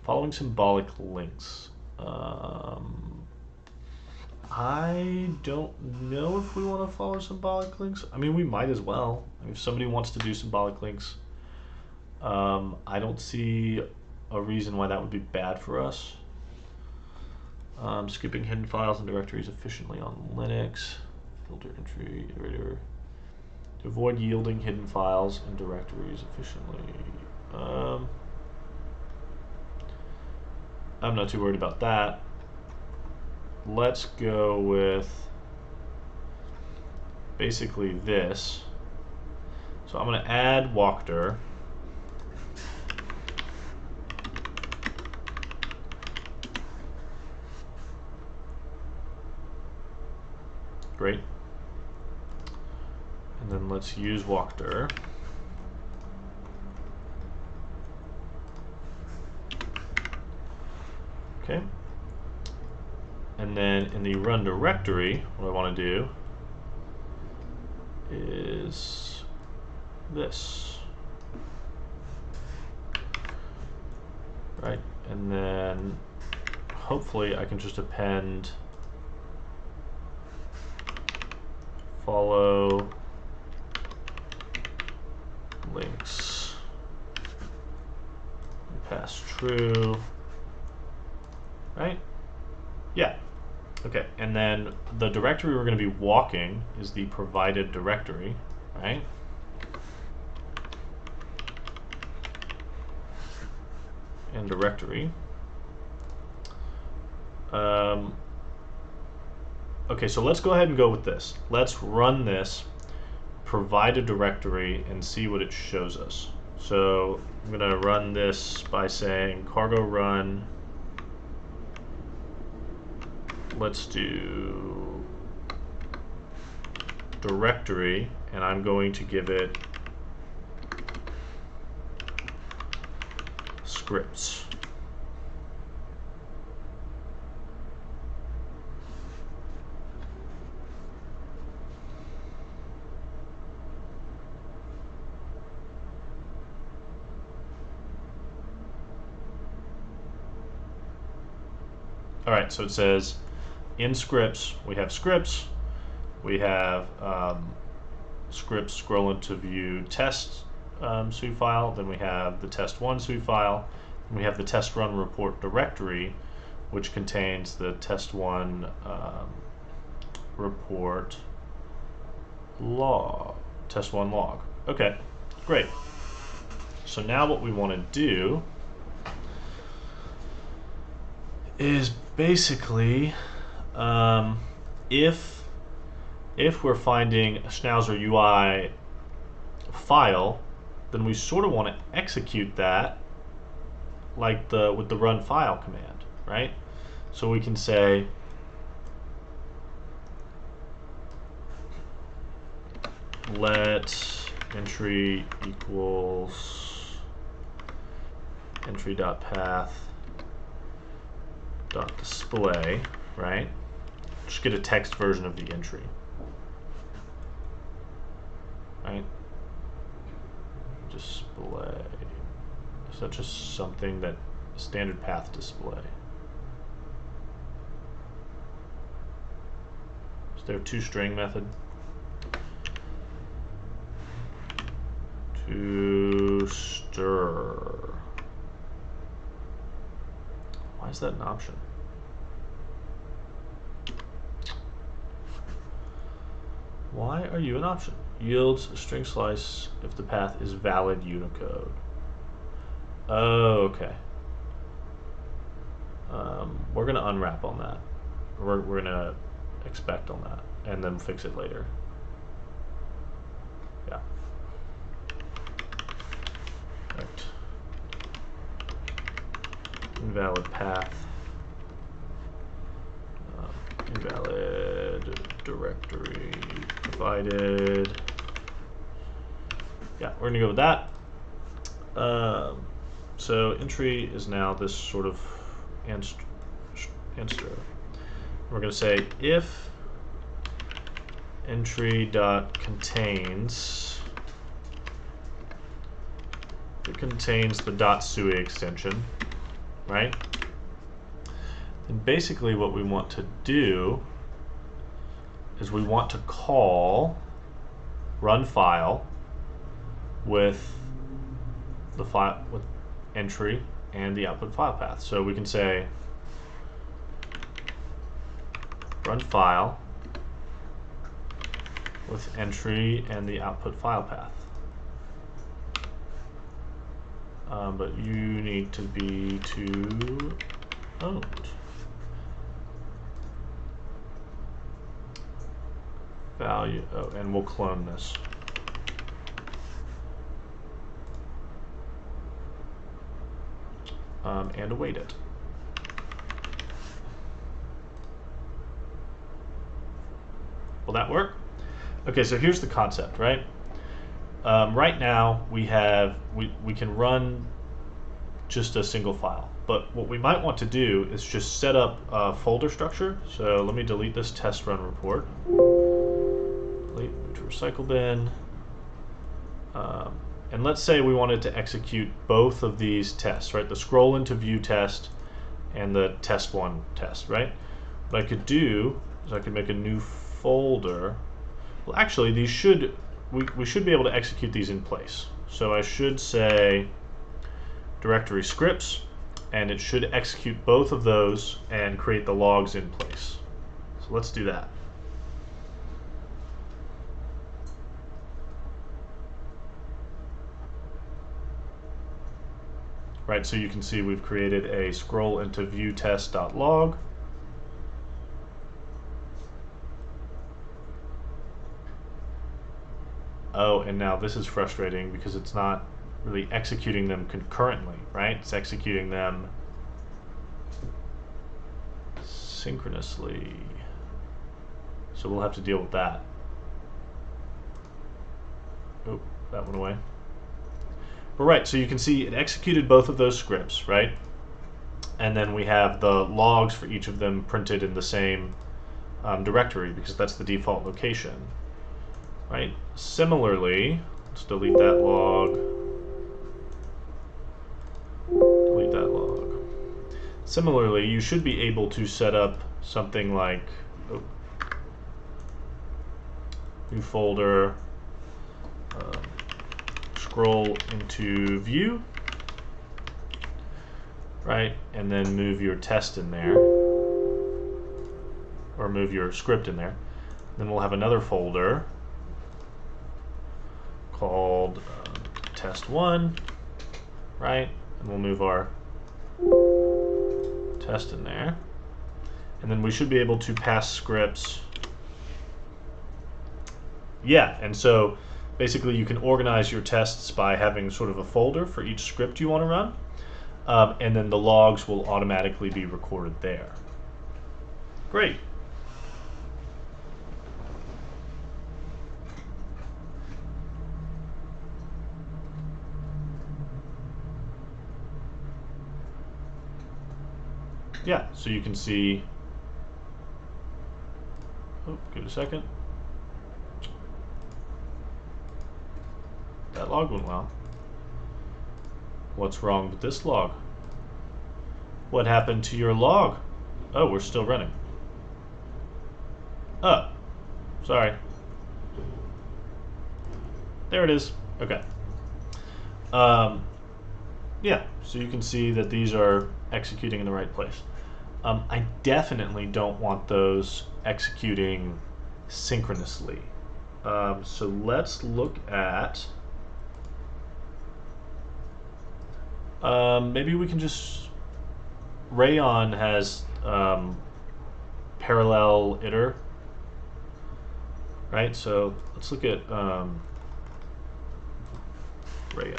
following symbolic links. I don't know if we want to follow symbolic links. I mean, we might as well. I mean, if somebody wants to do symbolic links, I don't see a reason why that would be bad for us. Skipping hidden files and directories efficiently on Linux. Filter entry iterator. To avoid yielding hidden files and directories efficiently. I'm not too worried about that. Let's go with basically this. So I'm going to add walkdir. Great. And then let's use walkdir. Okay. And then in the run directory, what I want to do is this. Right? And then hopefully I can just append follow links. Pass true. Right? Yeah. Okay, and then the directory we're going to be walking is the provided directory, right? And directory. Okay, so let's go ahead and go with this. Let's run this, provide a directory, and see what it shows us. So I'm going to run this by saying cargo run. Let's do directory, and I'm going to give it scripts. All right, so it says in scripts, we have scripts, we have scripts scroll into view test sweep file, then we have the test1 sweep file, and we have the test run report directory, which contains the test1 report log, test1 log. Okay, great. So now what we want to do is basically if we're finding a schnauzer UI file, then we sort of want to execute that like with the run file command, right? So we can say let entry equals entry.path .display, right? Just get a text version of the entry, right? Display. Is that just something that standard path display? Is there a toString method? To stir. Why is that an option? Why are you an option? Yields a string slice if the path is valid Unicode. Oh, okay. We're gonna unwrap on that. We're gonna expect on that and then fix it later. Yeah. Right. Invalid path. Invalid directory provided. Yeah, we're gonna go with that. So entry is now this sort of answer. We're gonna say if entry.contains, it contains the .sui extension, right? And basically what we want to do is we want to call run file with the file with entry and the output file path. So we can say run file with entry and the output file path. But you need to be to owned. Value, oh, and we'll clone this. And await it. Will that work? Okay, so here's the concept, right? Right now we can run just a single file, but what we might want to do is just set up a folder structure. So let me delete this test run report. Delete to recycle bin. And let's say we wanted to execute both of these tests, right? The scroll into view test and the test1 test, right? What I could do is I could make a new folder. Well, actually, these should we should be able to execute these in place. So I should say directory scripts, and it should execute both of those and create the logs in place. So let's do that. Right, so you can see we've created a scroll into view test.log. Oh, and now this is frustrating because it's not really executing them concurrently, right? It's executing them synchronously. So we'll have to deal with that. Oh, that went away. But right, so you can see it executed both of those scripts, right? And then we have the logs for each of them printed in the same directory because that's the default location, right? Similarly, let's delete that log. Delete that log. Similarly, you should be able to set up something like new folder, scroll into view, right? And then move your test in there, or move your script in there. Then we'll have another folder called test1, right? And we'll move our test in there. And then we should be able to pass scripts. Yeah, and so basically you can organize your tests by having sort of a folder for each script you want to run. And then the logs will automatically be recorded there. Great. Yeah, so you can see, give it a second. That log went well. What's wrong with this log? What happened to your log? Oh, we're still running. Oh, sorry. There it is. Okay. Yeah, so you can see that these are executing in the right place. I definitely don't want those executing synchronously. So let's look at, maybe we can just, Rayon has parallel iter, right? So let's look at Rayon.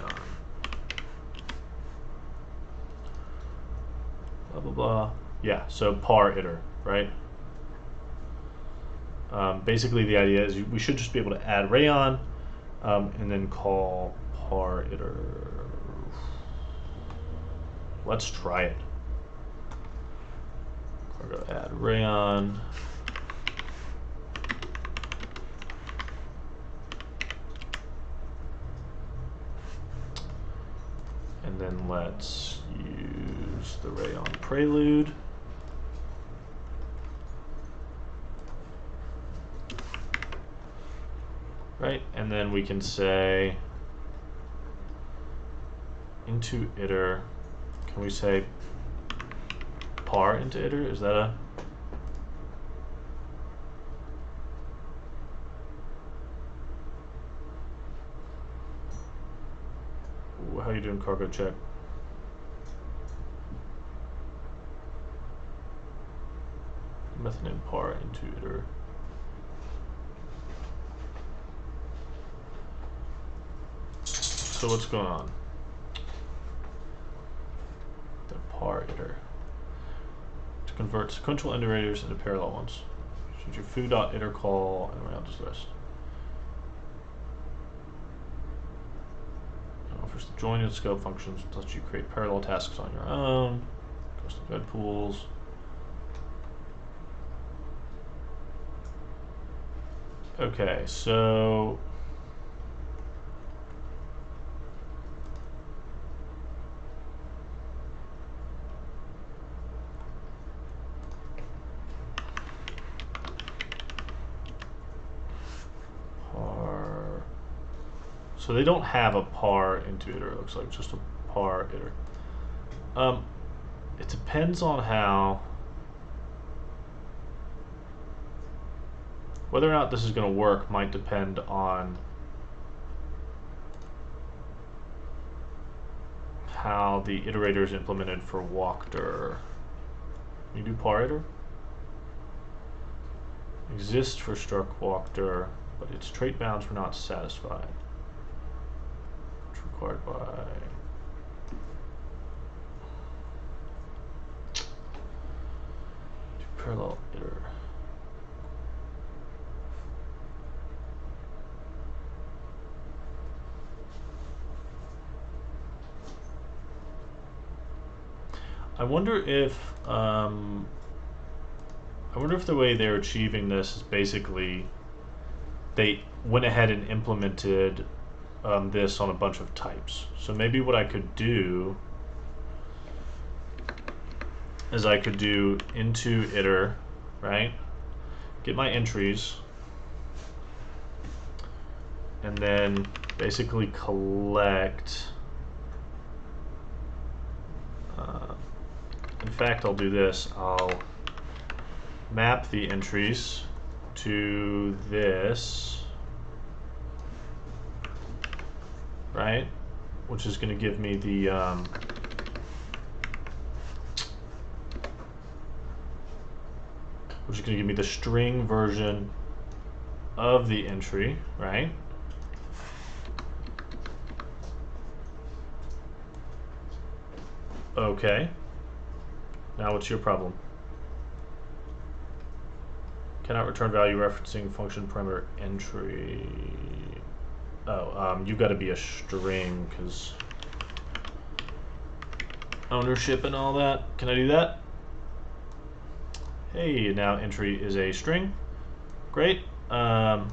Blah, blah, blah. Yeah, so par iter, right? Basically the idea is we should just be able to add Rayon and then call par iter. Let's try it. Cargo add Rayon. And then let's use the Rayon prelude. Right, and then we can say into iter, can we say par into iter? Is that a... How are you doing, cargo check? Method name par into iter. So what's going on? The par iter. To convert sequential iterators into parallel ones. Should your foo.iter call and around the rest. Offers the join and scope functions lets you create parallel tasks on your own. Goes to red pools. Okay, so so they don't have a par into iter, it looks like, just a par iter. It depends on how, whether or not this is going to work might depend on how the iterator is implemented for walkdir. Can you do par iter? Exist for struct walkdir. but its trait bounds were not satisfied. It's required by parallel iter. I wonder if the way they're achieving this is basically they went ahead and implemented this on a bunch of types. So maybe what I could do is I could do into iter, right? Get my entries, and then basically collect. In fact, I'll do this. I'll map the entries to this, right? Which is going to give me the string version of the entry, right? Okay. Now what's your problem? Cannot return value referencing function parameter entry. Oh, you've got to be a string because ownership and all that. Can I do that? Hey, now entry is a string. Great. And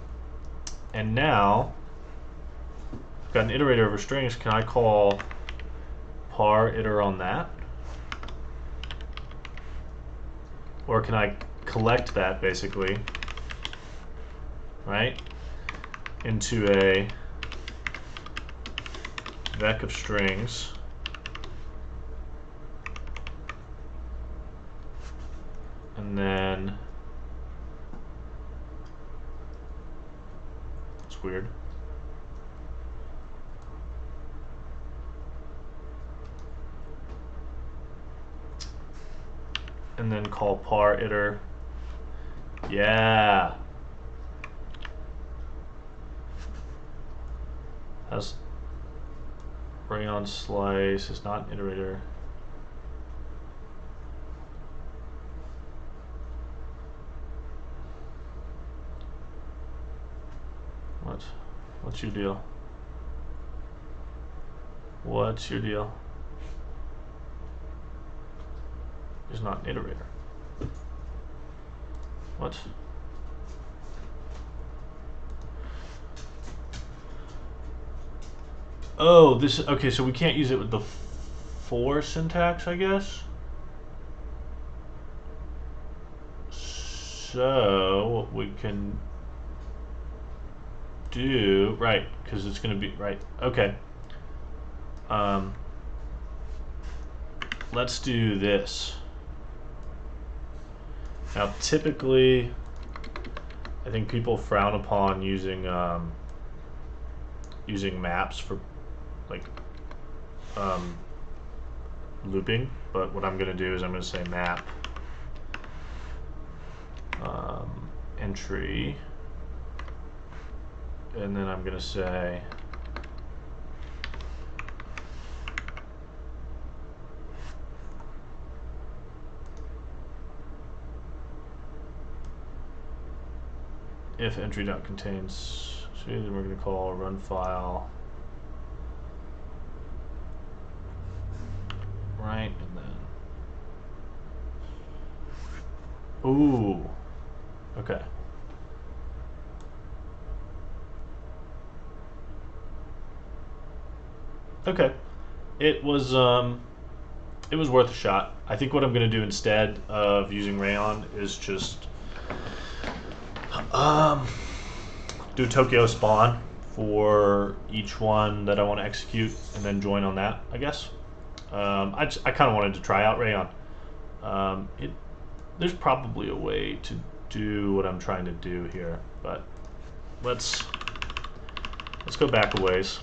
now I've got an iterator over strings. Can I call par iter on that? Or can I collect that basically, right, into a vec of strings, and then it's weird. And then call par iter. Yeah. Has rayon slice. It's not an iterator. What? What's your deal? What's your deal? It's not an iterator. What? Oh, this is okay. So we can't use it with the for syntax, I guess. So what we can do, right? Because it's going to be right. Okay. Let's do this. Now, typically, I think people frown upon using using maps for like looping, but what I'm going to do is I'm going to say map entry, and then I'm going to say if entry.contains, so then we're going to call run file, right, and then, ooh, okay. Okay, it was worth a shot. I think what I'm going to do instead of using rayon is just do a Tokyo spawn for each one that I want to execute, and then join on that, I guess. I kind of wanted to try out rayon. There's probably a way to do what I'm trying to do here, but let's go back a ways.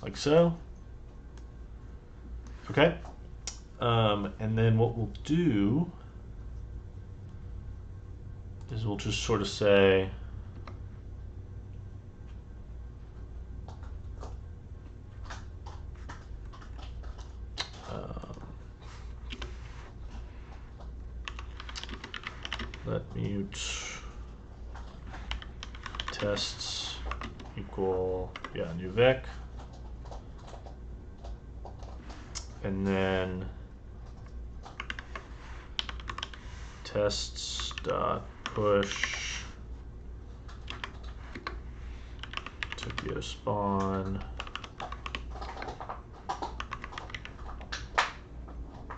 like so. Okay. And then what we'll do is we'll just sort of say let mute tests equal, new vec, and then tests dot push Tokyo spawn,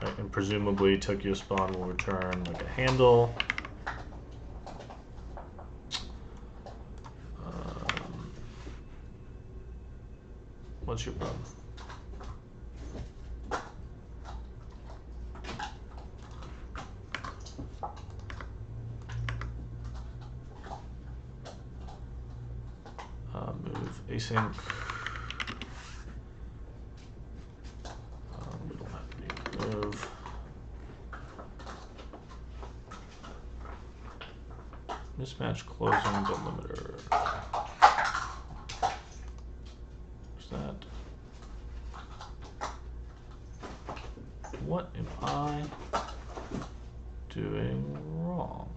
right, and presumably Tokyo spawn will return like a handle. What's your problem? Move async. We don't have any move. Mismatch closing delimiter. What's that? What am I doing wrong?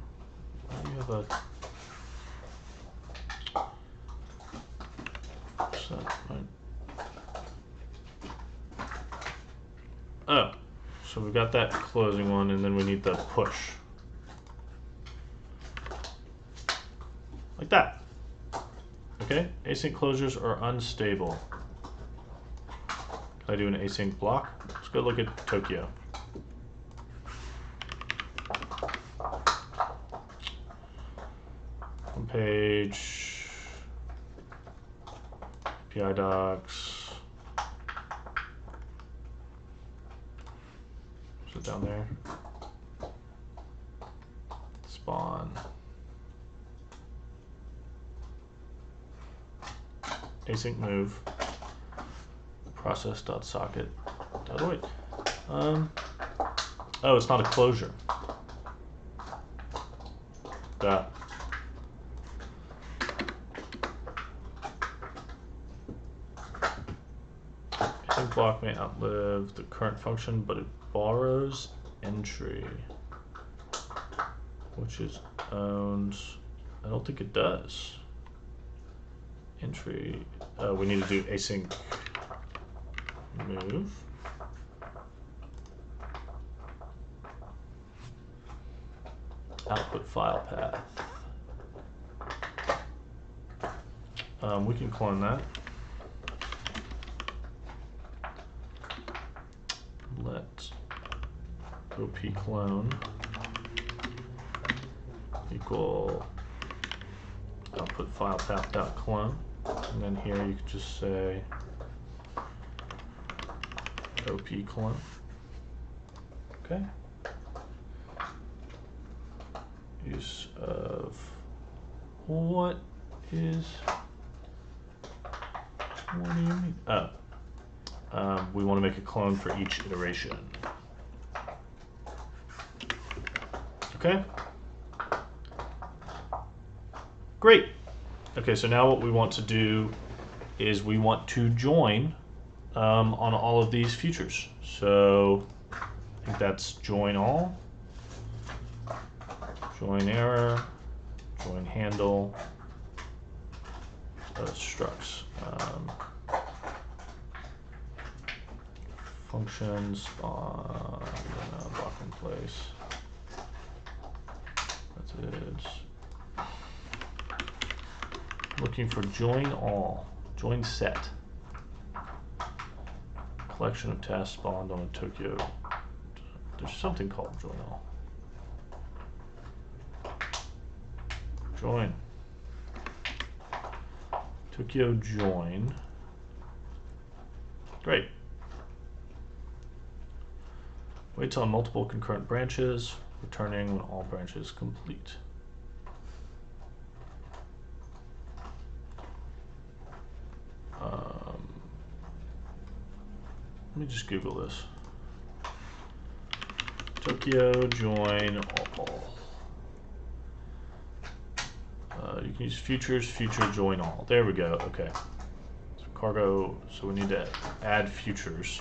Why do you have a Oh, so we got that closing one, and then we need the push. Like that. Okay, async closures are unstable. Can I do an async block? Let's go look at Tokyo. Homepage, PI docs. Is it down there? Spawn. Async move. Process.socket.await. Oh, it's not a closure. That. Async block may outlive the current function, but it borrows entry, which is owned. I don't think it does. Entry. We need to do async move. Output file path. We can clone that. Let op clone equal output file path dot clone, and then here you could just say op clone. Okay. Use of what do you mean? Oh, we want to make a clone for each iteration. Okay. Great. Okay, so now what we want to do is we want to join on all of these futures. So I think that's join all, join error, join handle, structs, functions, spawn, block in place, methods. Looking for join all, join set, collection of tasks spawned on a Tokyo. There's something called join all. Join. Tokyo join. Great. Waits on multiple concurrent branches, returning when all branches complete. me just Google this. Tokyo join all. You can use futures, future join all. There we go. Okay. So cargo. So we need to add futures.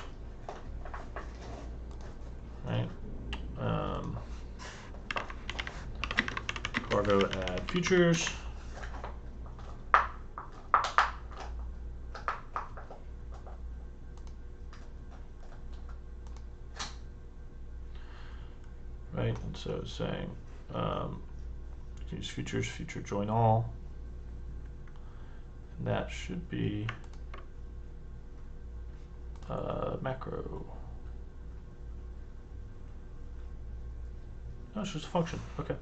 Right. Cargo add futures. Right, and so it's saying use futures, future join all. And that should be macro. No, it's just a function. Okay.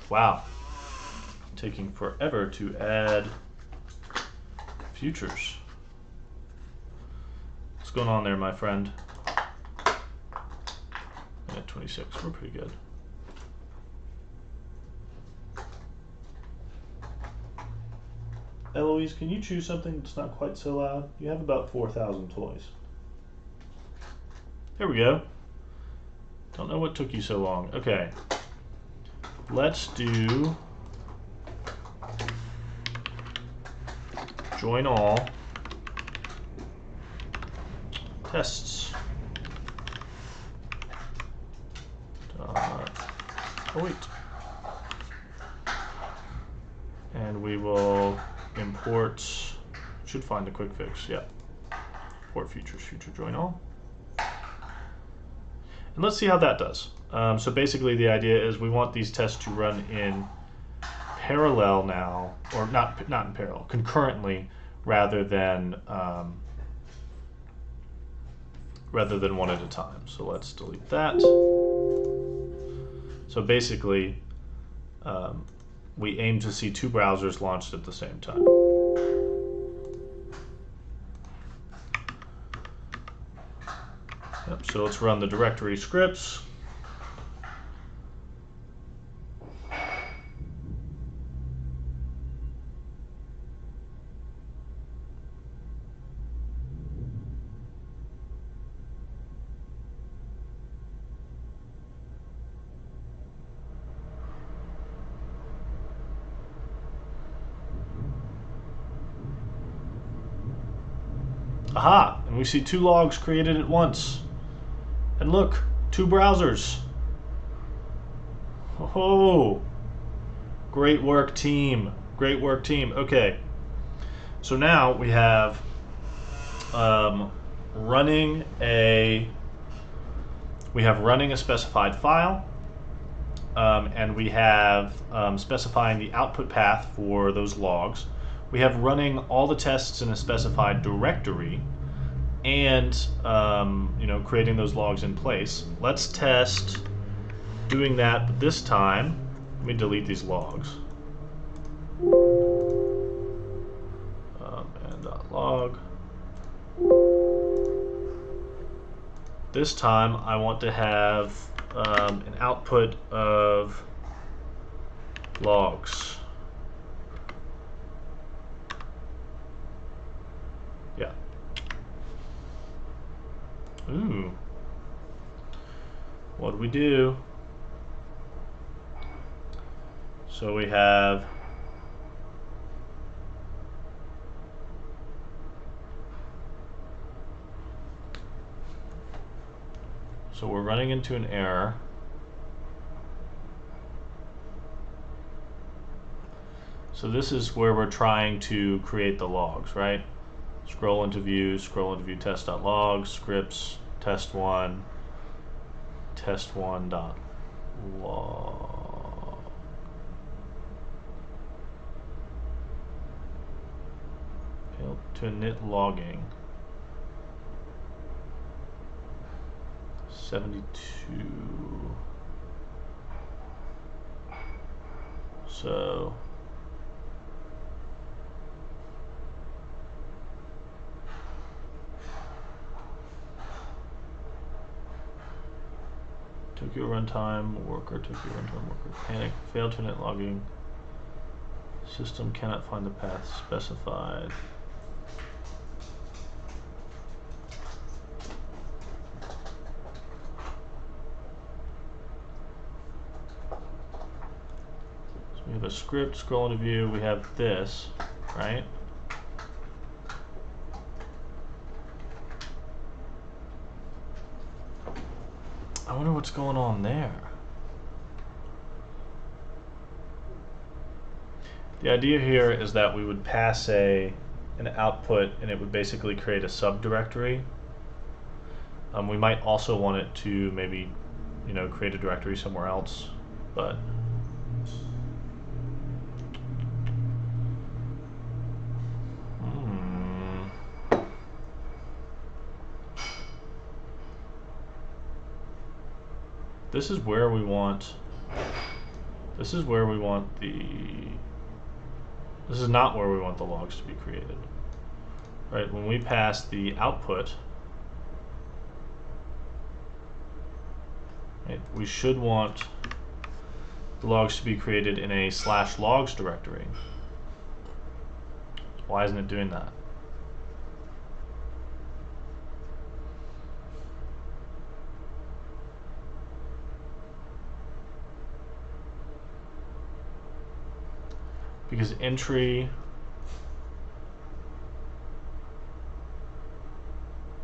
Wow. Taking forever to add futures. What's going on there, my friend? At 26, we're pretty good. Eloise, can you choose something that's not quite so loud? You have about 4,000 toys. There we go. Don't know what took you so long. Okay. Let's do join all tests. Oh wait. And we will import, should find the quick fix, yeah. Import futures, future join all. And let's see how that does. So basically the idea is we want these tests to run in parallel now, or not in parallel, concurrently, rather than one at a time. So let's delete that. So basically, we aim to see two browsers launched at the same time. Yep, so let's run the directory scripts. Aha! And we see two logs created at once. And look, two browsers. Oh, great work, team. Great work, team. Okay. So now we have running a specified file, and we have specifying the output path for those logs. We have running all the tests in a specified directory, and creating those logs in place. Let's test doing that, but this time, let me delete these logs. And .log. This time, I want to have an output of logs. Yeah. Ooh. What do we do? So we have we're running into an error. So this is where we're trying to create the logs, right? Scroll into view test.log, scripts, test1 dot log. Failed to init logging. 72. So Tokyo runtime worker, panic, failed to init logging. System cannot find the path specified. script, scroll into view, we have this, right? I wonder what's going on there. The idea here is that we would pass an output, and it would basically create a subdirectory. We might also want it to maybe, create a directory somewhere else, but this is where we want. This is where we want the. This is not where we want the logs to be created. Right, when we pass the output, right, we should want the logs to be created in a /logs directory. Why isn't it doing that? Because entry,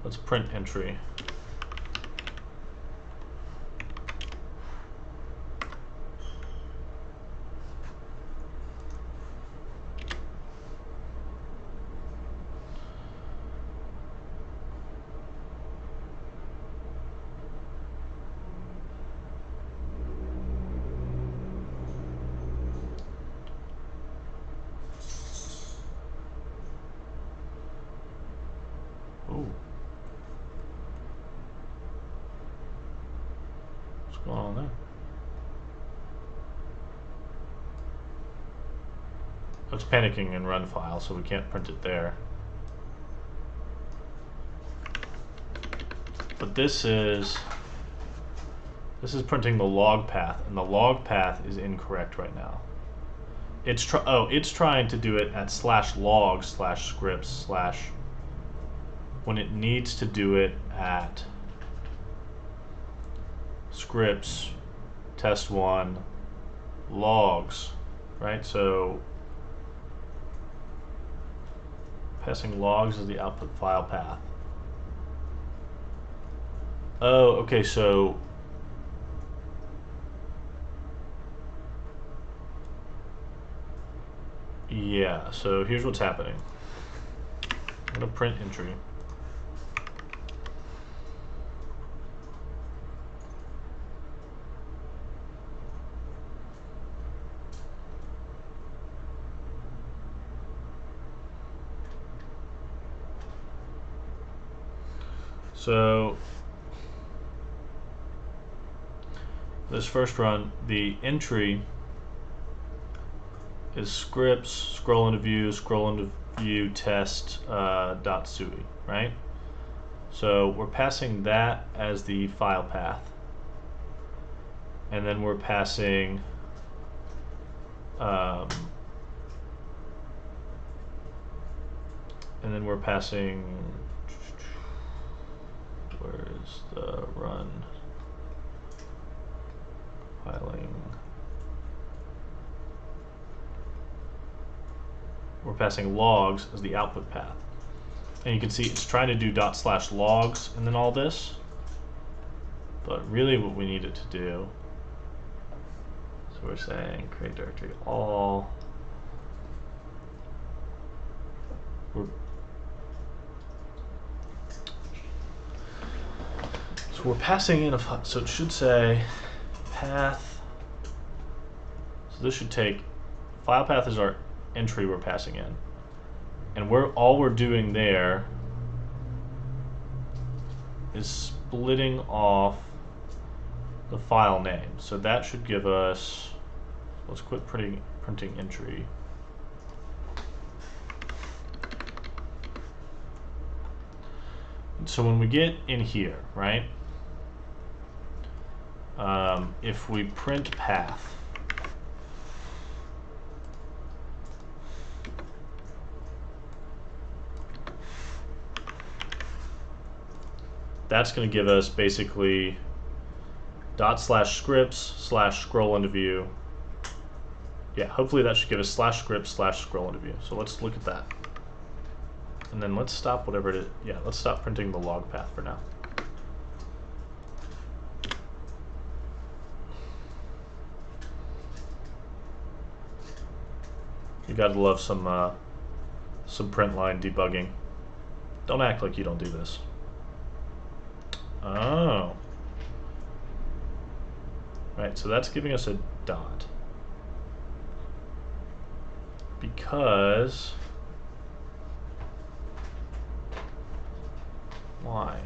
let's print entry. What's going on there? It's panicking in run file, so we can't print it there. But this is printing the log path, and the log path is incorrect right now. It's trying to do it at /logs/scripts/ when it needs to do it at scripts test1 logs, right? So passing logs as the output file path. Oh, okay, so yeah, so here's what's happening. I'm gonna print entry. So this first run, the entry is scripts, scroll into view, test .sui, right? So we're passing that as the file path, and then we're passing where is the run filing? We're passing logs as the output path. And you can see it's trying to do ./logs and then all this. But really what we need it to do, so we're saying create directory all. So we're passing in so it should say path. So this should take, file path is our entry we're passing in. And all we're doing there is splitting off the file name. So that should give us, let's quit printing entry. And so when we get in here, right? If we print path, that's going to give us basically ./scripts/scroll into view yeah, hopefully that should give us /script/scroll into view. So let's look at that. And then let's stop whatever it is. Yeah, let's stop printing the log path for now. You gotta love some print line debugging. Don't act like you don't do this. Oh. Right, so that's giving us a dot. Because... why?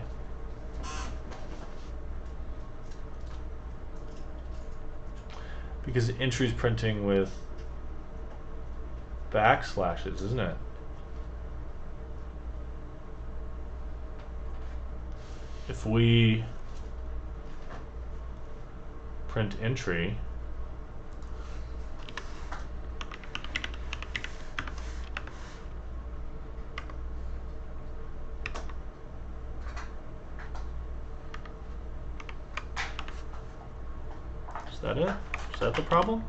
Because the entry's printing with backslashes, isn't it? If we print entry, is that it? Is that the problem?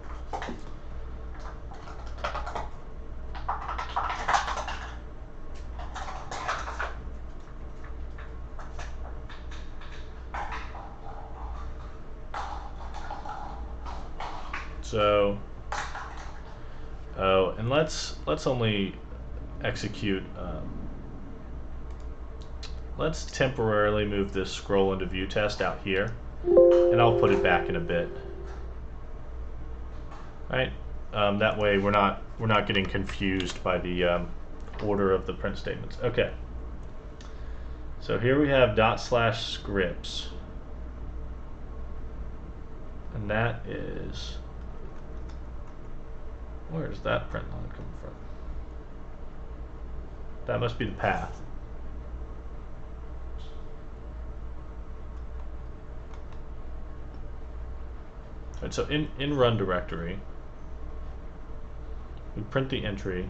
So, oh, and let's only execute. Let's temporarily move this scroll into view test out here, and I'll put it back in a bit. Right? That way we're not getting confused by the order of the print statements. Okay. So here we have /scripts, and that is. Where does that print line come from? That must be the path. Right, so in run directory, we print the entry,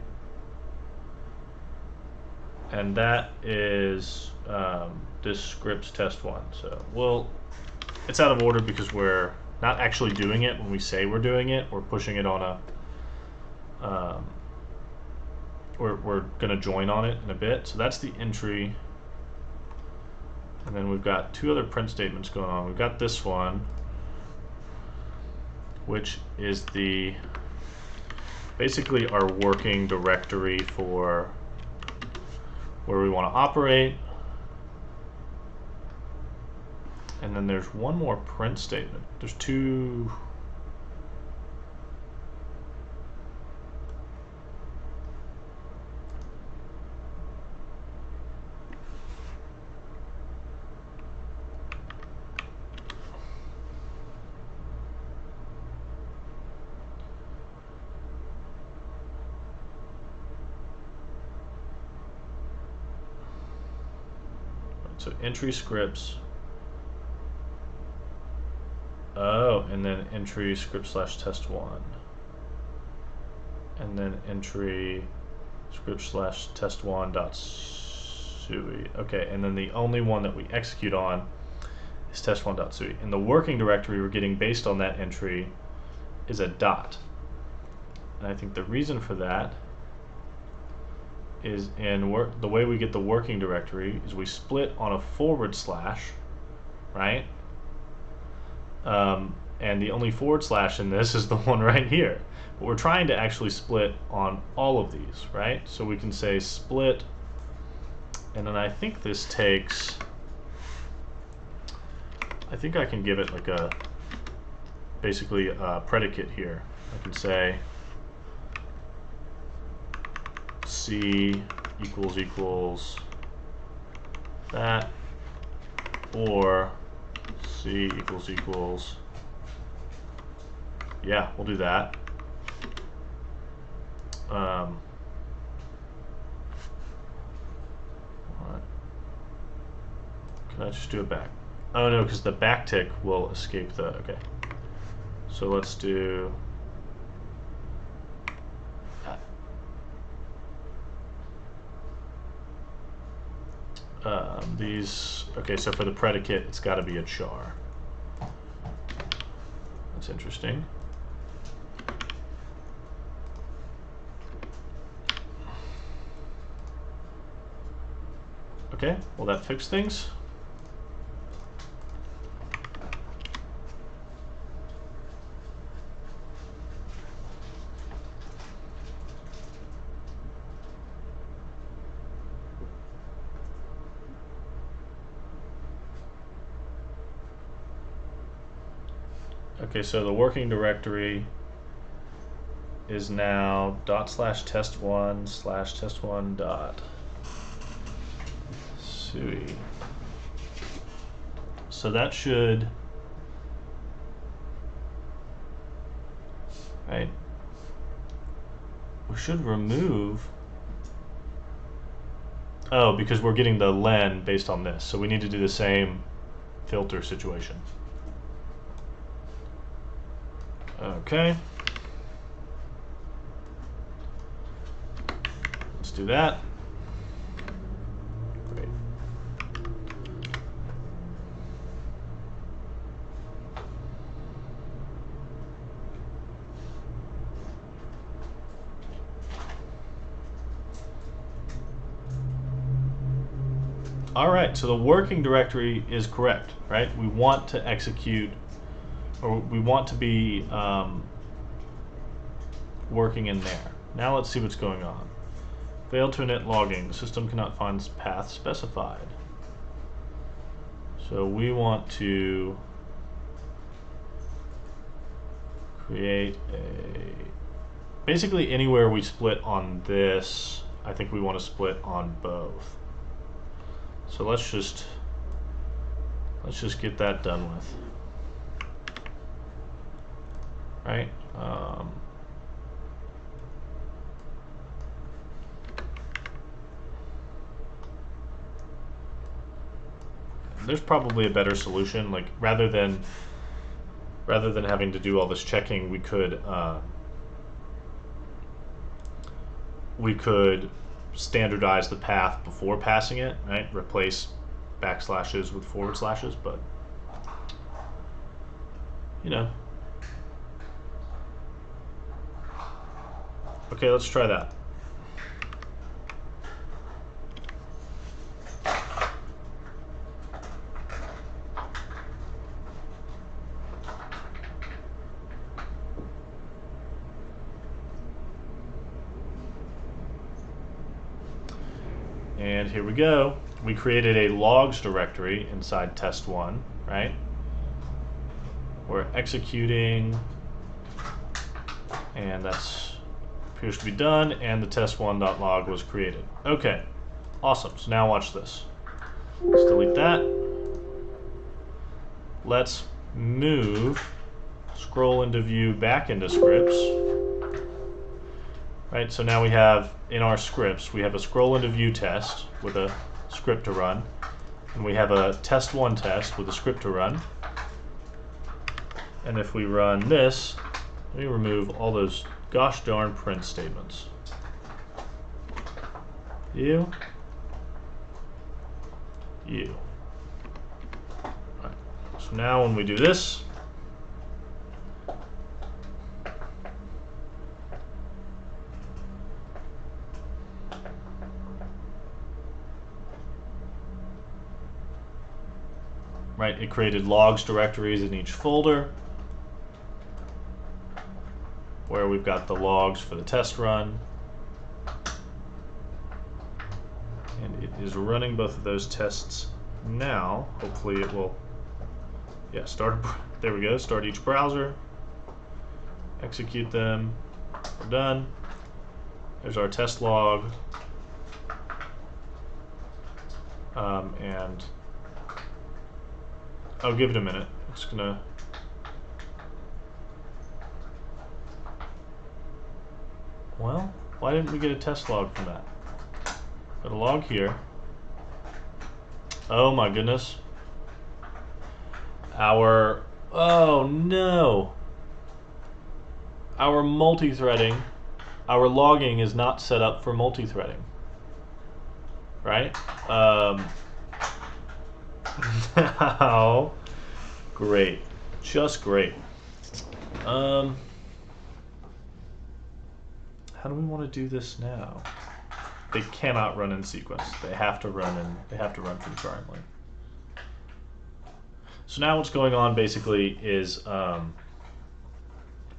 and that is this scripts test1. So it's out of order because we're not actually doing it when we say we're doing it. We're pushing it on a we're going to join on it in a bit. So that's the entry. And then we've got two other print statements going on. We've got this one, which is basically our working directory for where we want to operate. And then there's one more print statement. There's two. So entry scripts. Oh, and then entry script/test1. And then entry script/test1.sui. Okay, and then the only one that we execute on is test1.sui. And the working directory we're getting based on that entry is a dot. And I think the reason for that is the way we get the working directory is we split on a /, right? And the only / in this is the one right here. But we're trying to actually split on all of these, right? So we can say split, and then I think this takes, I think I can give it like basically a predicate here. I can say C equals that, or C equals, yeah, we'll do that. Can I just do it back? Oh no, because the backtick will escape the, okay. So let's do these, okay, so for the predicate, it's got to be a char. That's interesting. Okay, well that fixed things. Okay, so the working directory is now /test1/test1 dot sui. So that should, right? We should remove. Oh, because we're getting the len based on this, so we need to do the same filter situation. Okay. Let's do that. Great. All right, so the working directory is correct, right? We want to execute, or we want to be working in there. Now let's see what's going on. Failed to init logging. The system cannot find path specified. So we want to create a, basically anywhere we split on this, I think we want to split on both. So let's just get that done with, right? There's probably a better solution. Like rather than having to do all this checking, we could standardize the path before passing it, right? Replace backslashes with forward slashes, but you know. Okay, let's try that. And here we go. We created a logs directory inside test1, right? We're executing, and that's appears to be done, and the test1.log was created. Okay, awesome. So now watch this. Let's delete that. Let's move, scroll into view back into scripts. Right, so now we have in our scripts, we have a scroll into view test with a script to run, and we have a test1 test with a script to run. And if we run this, we remove all those gosh darn print statements. You. Right. So now when we do this, right, it created logs directories in each folder where we've got the logs for the test run, and it is running both of those tests now. Hopefully it will, yeah, there we go, start each browser, execute them, we're done. There's our test log, and I'll give it a minute. It's gonna, well, why didn't we get a test log from that? Got a log here. Oh my goodness. Oh no. Our multi-threading, our logging is not set up for multi-threading. Right? Now, great. Just great. How do we want to do this now? they cannot run in sequence. They have to run concurrently. So now what's going on basically is the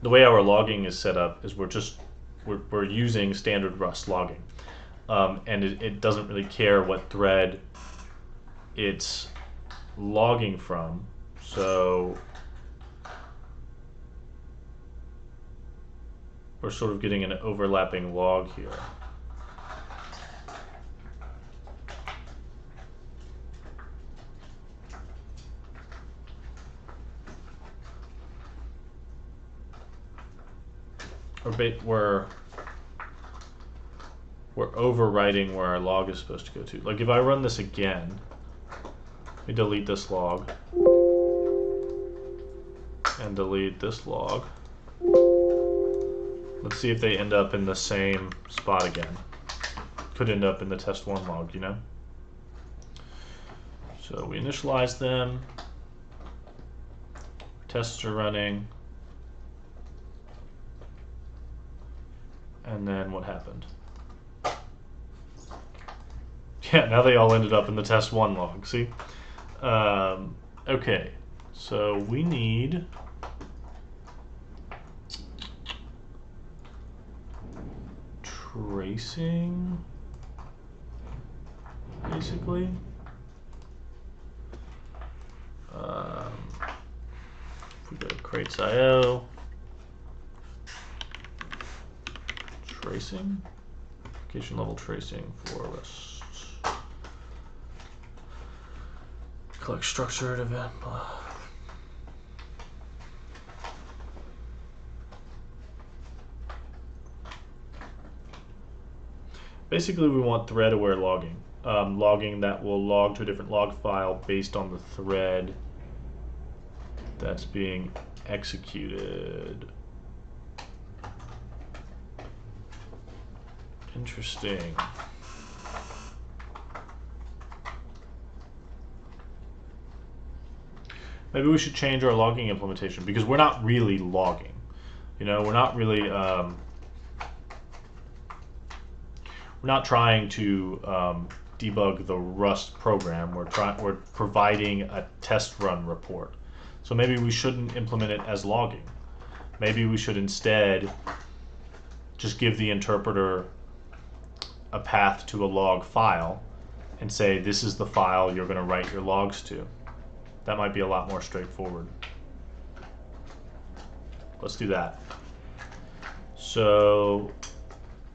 way our logging is set up is we're using standard Rust logging, and it doesn't really care what thread it's logging from. So we're sort of getting an overlapping log here. We're overwriting where our log is supposed to go to. Like if I run this again, let me delete this log and delete this log. Let's see if they end up in the same spot again. Could end up in the test1 log, you know? So we initialize them. Tests are running. And then what happened? Yeah, now they all ended up in the test1 log, see? Okay, so we need tracing, basically. If we go to crates.io, tracing, application level tracing for Rust. Collect structured event, blah. Basically, we want thread-aware logging. Logging that will log to a different log file based on the thread that's being executed. Interesting. Maybe we should change our logging implementation because we're not really logging. You know, we're not really we're not trying to debug the Rust program. We're providing a test run report. So maybe we shouldn't implement it as logging. Maybe we should instead just give the interpreter a path to a log file and say this is the file you're going to write your logs to. That might be a lot more straightforward. Let's do that. So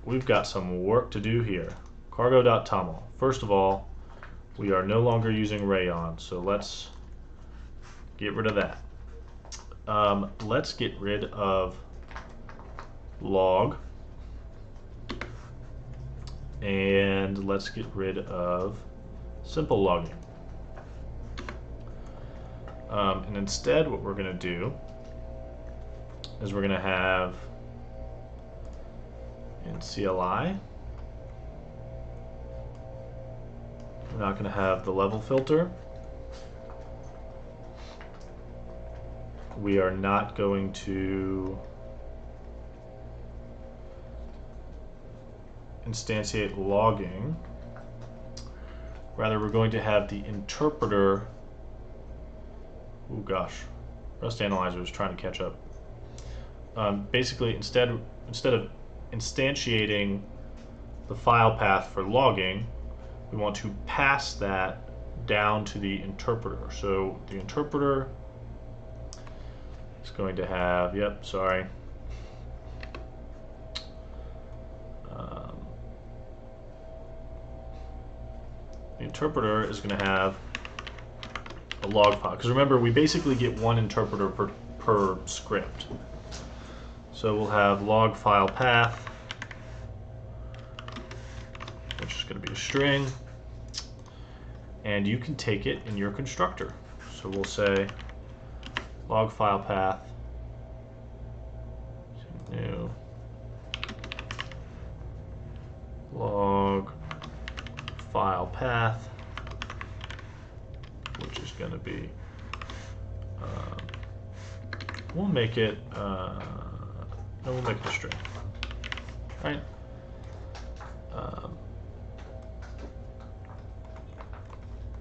we've got some work to do here. Cargo.toml. First of all, we are no longer using rayon, so let's get rid of that. Let's get rid of log, and let's get rid of simple logging. And instead what we're going to do is we're going to have in CLI, we're not going to have the level filter. We are not going to instantiate logging. Rather, we're going to have the interpreter. Oh gosh, Rust Analyzer is trying to catch up. Basically, instead of instantiating the file path for logging, we want to pass that down to the interpreter. So the interpreter is going to have, yep, sorry. The interpreter is going to have a log file, because remember, we basically get one interpreter per script. So we'll have log file path, which is going to be a string, and you can take it in your constructor. So we'll say log file path, new log file path, which is going to be, we'll make it, no, we'll make it a string, right?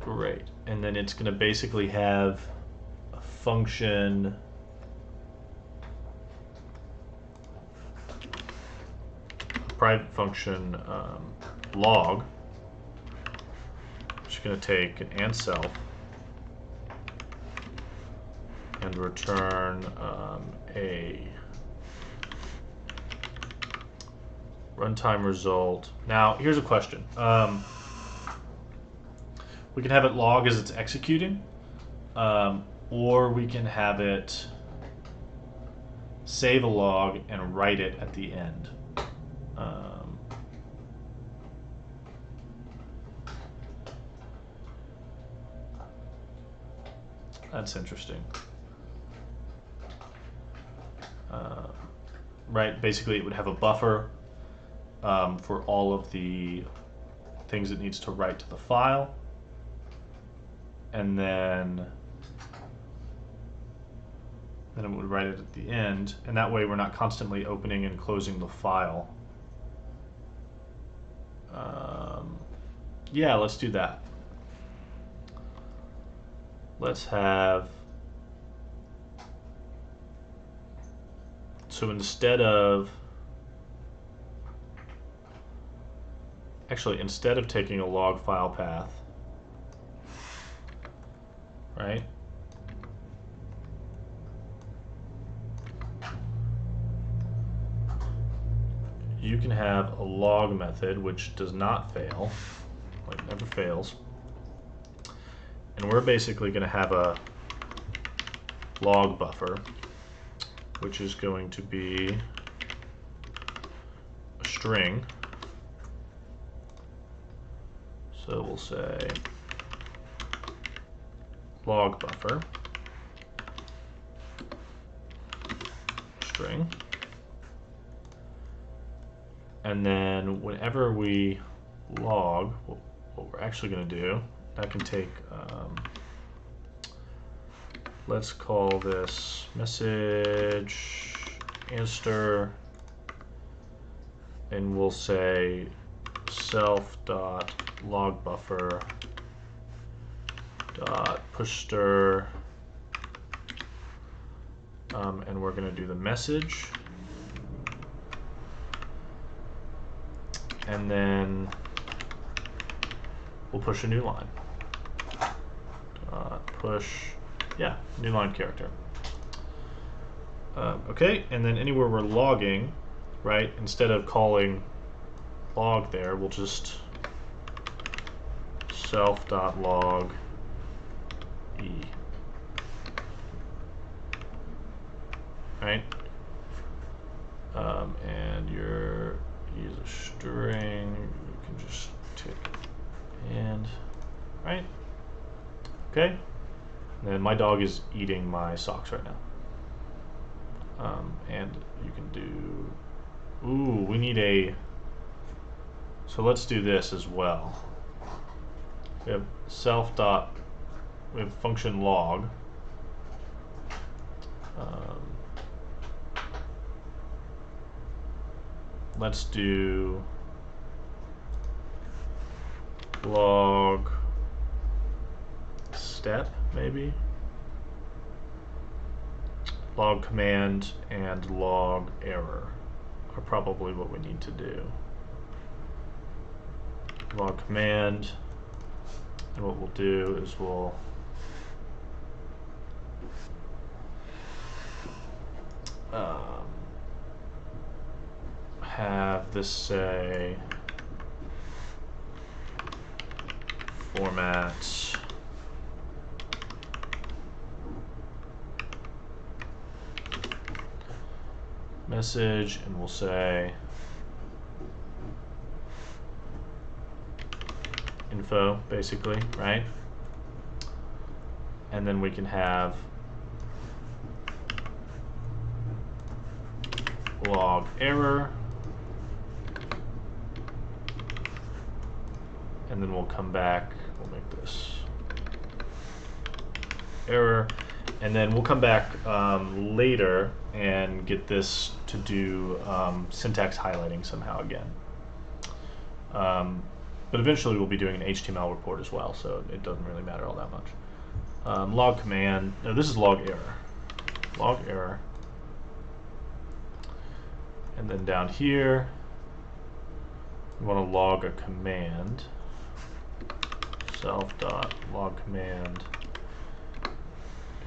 Great. And then it's going to basically have a function private function log, which is going to take an and self and return a runtime result. Now, here's a question. We can have it log as it's executing, or we can have it save a log and write it at the end. That's interesting. Right, basically it would have a buffer for all of the things it needs to write to the file, and then it would write it at the end, and that way we're not constantly opening and closing the file. Yeah, let's do that. Let's have, so instead of taking a log file path, right? You can have a log method which does not fail, like never fails. And we're basically going to have a log buffer, which is going to be a string. So we'll say log buffer string. And then whenever we log, what we're actually going to do, that can take, let's call this message answer, and we'll say self.logbuffer pushStir, and we're going to do the message, and then we'll push a new line. Push, yeah, new line character. Okay, and then anywhere we're logging, right, instead of calling log there, we'll just self.log e, right? And your use a string, you can just take and, right? Okay. And then my dog is eating my socks right now. And you can do, ooh, we need a, so let's do this as well. We have we have function log. Let's do log step, maybe. Log command and log error are probably what we need to do. Log command, and what we'll do is we'll have this say format message, and we'll say info, basically, right? And then we can have log error, and then we'll come back, we'll make this error, and then we'll come back later and get this to do syntax highlighting somehow again. but eventually we'll be doing an HTML report as well, so it doesn't really matter all that much. Log command, no, this is log error. Log error. And then down here, we want to log a command. Self.log command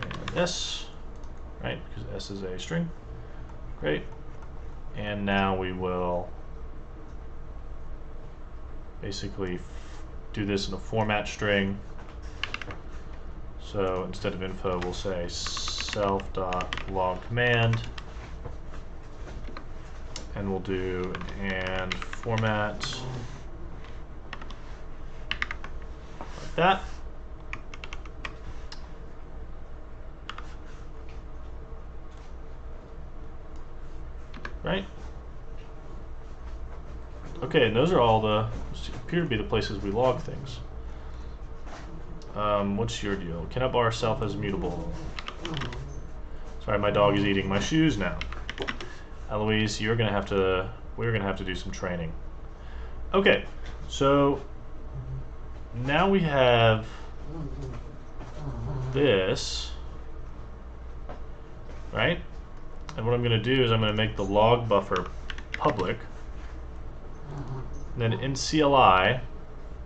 and s, right? Because s is a string. Great. And now we will basically do this in a format string. So instead of info, we'll say self.log command, and we'll do an and format like that. Right? Okay, and those are all appear to be the places we log things. What's your deal? Cannot bar self as mutable. Sorry, my dog is eating my shoes now. Eloise, we're gonna have to do some training. Okay, so now we have this, right? And what I'm gonna do is I'm gonna make the log buffer public. And then in CLI,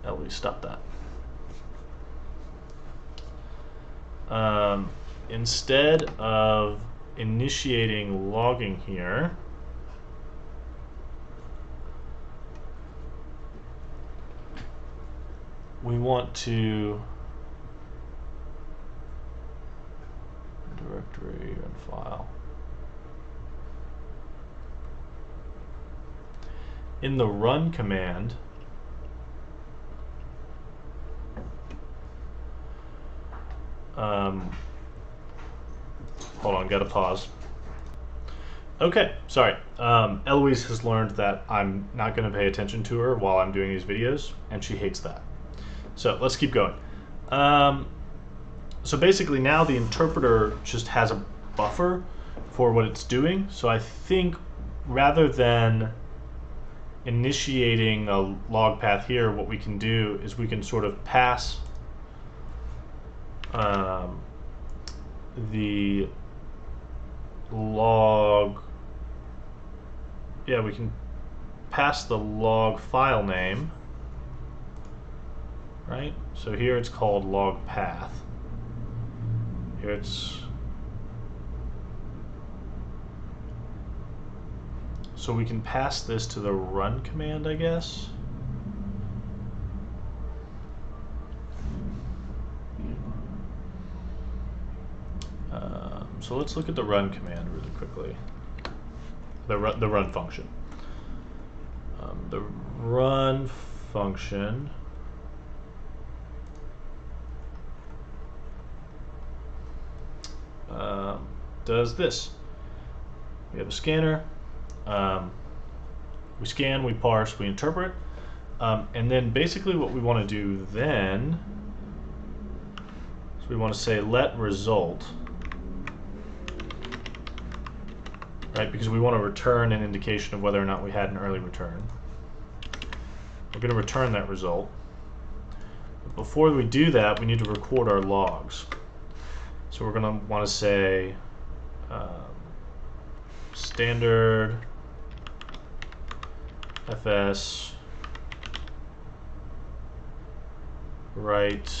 Eloise, stop that. Instead of initiating logging here, we want to directory and file. In the run command, hold on, gotta pause. Okay, sorry. Eloise has learned that I'm not going to pay attention to her while I'm doing these videos, and she hates that. So let's keep going. So basically now the interpreter just has a buffer for what it's doing. So I think rather than initiating a log path here, what we can do is we can sort of pass the log, we can pass the log file name, right? So here it's called log path. Here it's, so we can pass this to the run command, I guess. So let's look at the run command really quickly. The run function. The run function does this. We have a scanner. We scan, we parse, we interpret, and then basically what we want to do then is we want to say let result. Right, because we want to return an indication of whether or not we had an early return. We're going to return that result. But before we do that, we need to record our logs. So we're going to want to say standard fs write,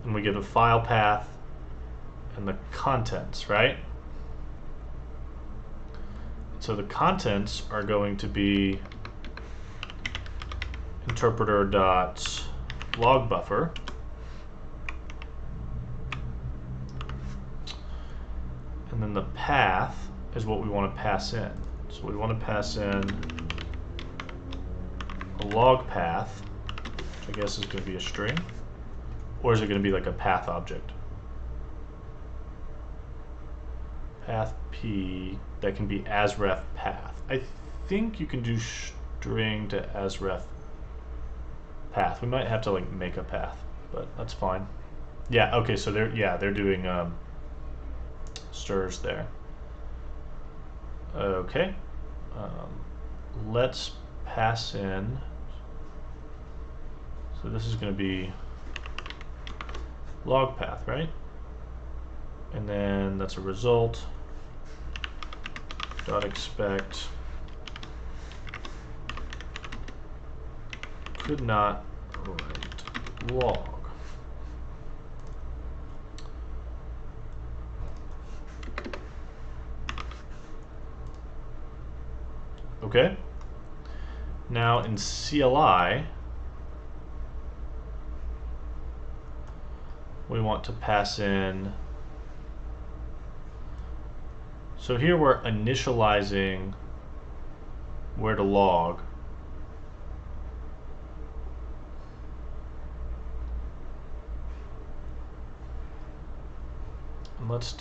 and we give a file path and the contents, right? So the contents are going to be interpreter.log buffer, and then the path is what we want to pass in. So we want to pass in a log path, which I guess is going to be a string, or is it going to be like a path object? Path P, that can be asref path. I think you can do string to asref path. We might have to like make a path, but that's fine. Yeah, okay, so they're doing stirs there. Okay, let's pass in So this is going to be log path, right? And then that's a result dot expect could not write log. Okay. Now in CLI, we want to pass in. So here we're initializing where to log. And let's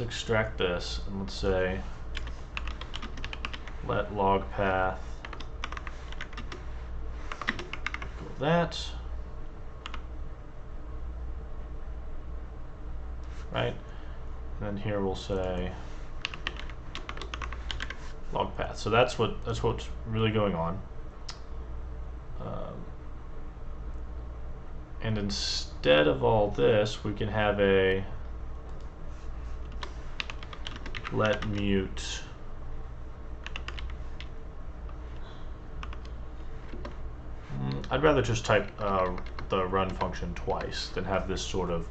extract this and let's say let log path equal that, right? And then here we'll say log path. So that's what's really going on. And instead of all this, we can have a let mute I'd rather just type the run function twice than have this sort of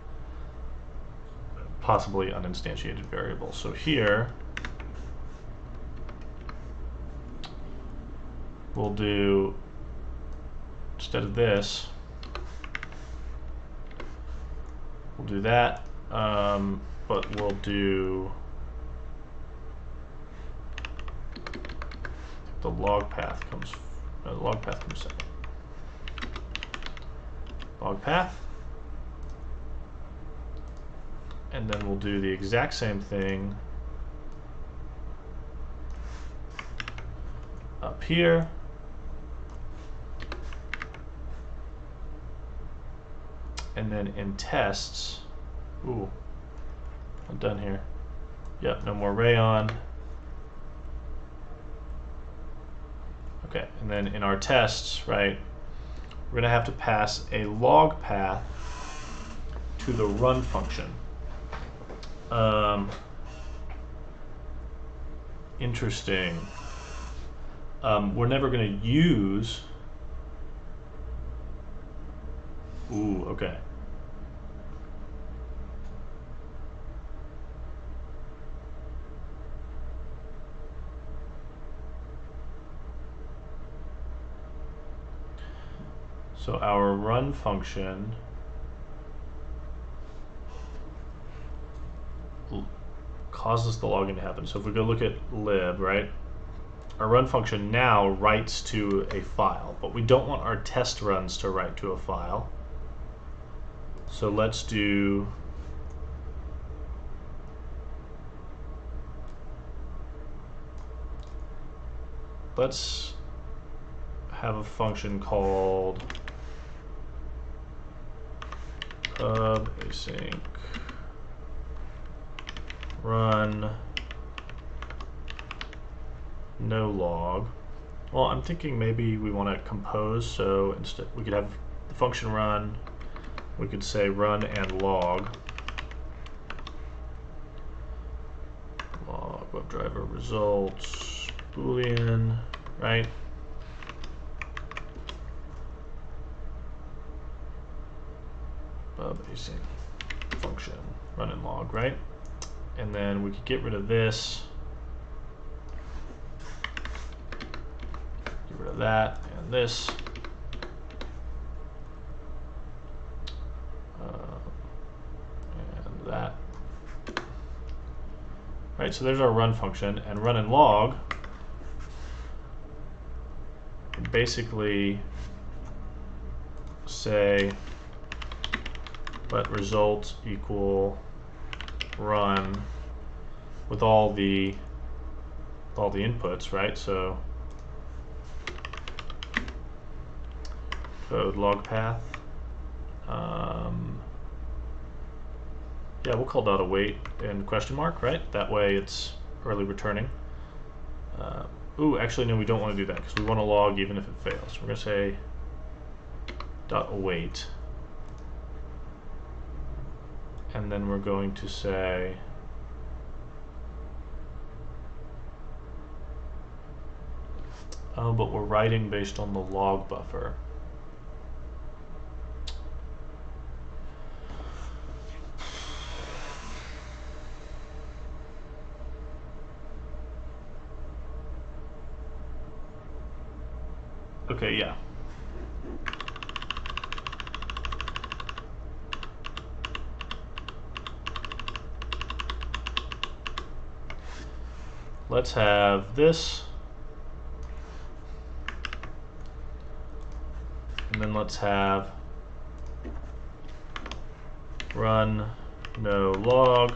possibly uninstantiated variable. So here we'll do, instead of this, we'll do that, but we'll do the log path comes second. Log path, and then we'll do the exact same thing up here. And then in tests, ooh, I'm done here. Yep, no more rayon. Okay, and then in our tests, right, we're going to have to pass a log path to the run function. Interesting. We're never going to use. Ooh, okay. So our run function causes the login to happen. So if we go look at lib, right, our run function now writes to a file, but we don't want our test runs to write to a file. So let's have a function called pub async run no log. Well, I'm thinking maybe we want to compose, so instead we could have the function run, we could say run and log WebDriver results boolean, right? Pub async function run and log, right? And then we could get rid of this, get rid of that and this, and that. Right, so there's our run function, and run and log basically say let results equal run with all the inputs, right? So code log path. Yeah, we'll call dot await and question mark, right? That way it's early returning. ooh, actually no, we don't want to do that because we want to log even if it fails. We're going to say .await, and then we're going to say oh, but we're writing based on the log buffer. Okay, yeah. Let's have this. And then let's have run no log.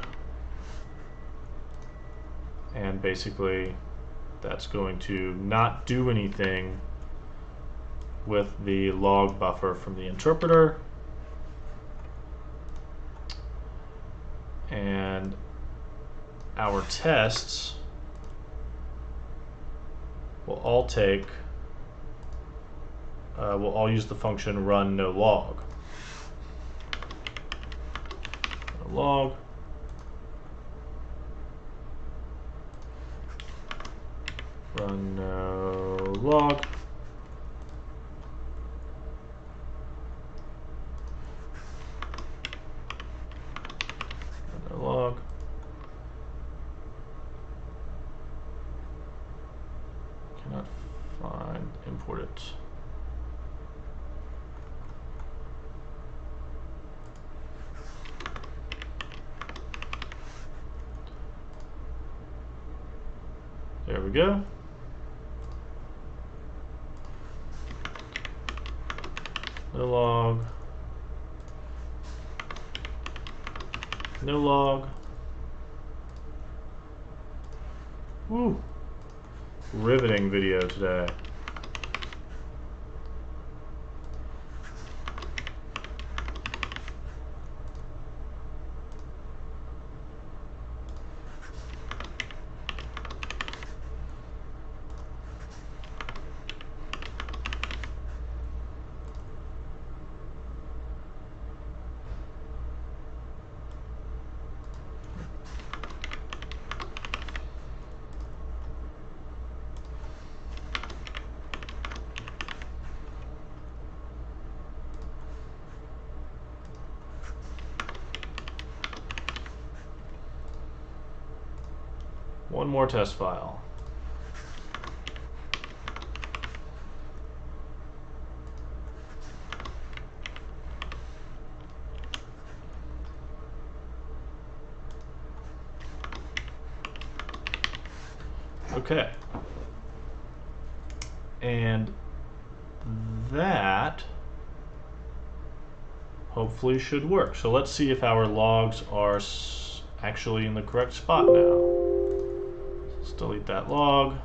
And basically that's going to not do anything with the log buffer from the interpreter. And our tests will all take, we'll all use the function run no log. No log. Run no log. Run no log. Cannot find, import it. There we go. No log. No log. Woo. Riveting video today. One more test file. Okay. And that hopefully should work. So let's see if our logs are actually in the correct spot now. Let's delete that log.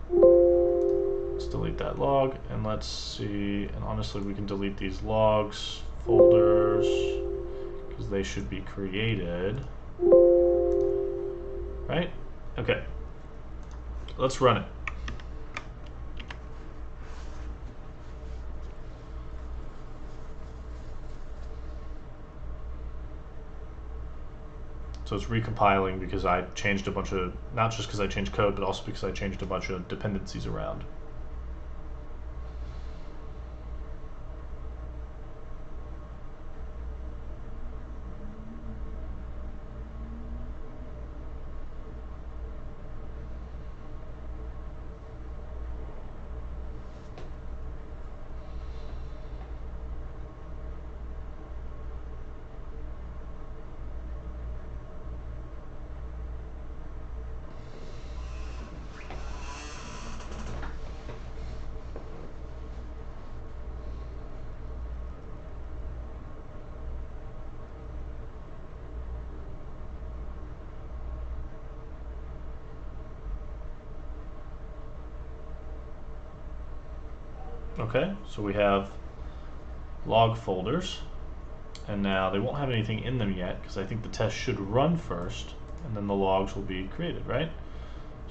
Let's delete that log, and let's see, and honestly we can delete these logs, folders, because they should be created. Right? Okay. Let's run it. So it's recompiling because I changed a bunch of, not just because I changed code, but also because I changed a bunch of dependencies around. Okay, so we have log folders, and now they won't have anything in them yet because I think the test should run first and then the logs will be created, right?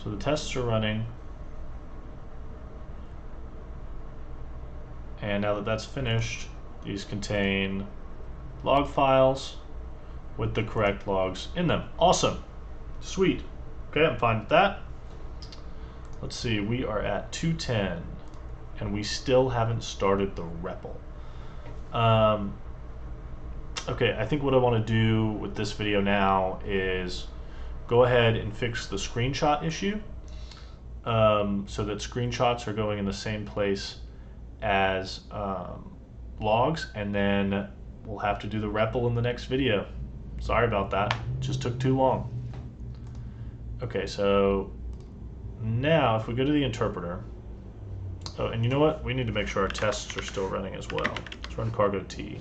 So the tests are running. And now that that's finished, these contain log files with the correct logs in them. Awesome. Sweet. Okay, I'm fine with that. Let's see, we are at 210 and we still haven't started the REPL. Okay, I think what I want to do with this video now is go ahead and fix the screenshot issue, so that screenshots are going in the same place as logs, and then we'll have to do the REPL in the next video. Sorry about that, it just took too long. Okay, so now if we go to the interpreter, oh, and you know what? We need to make sure our tests are still running as well. Let's run cargo T.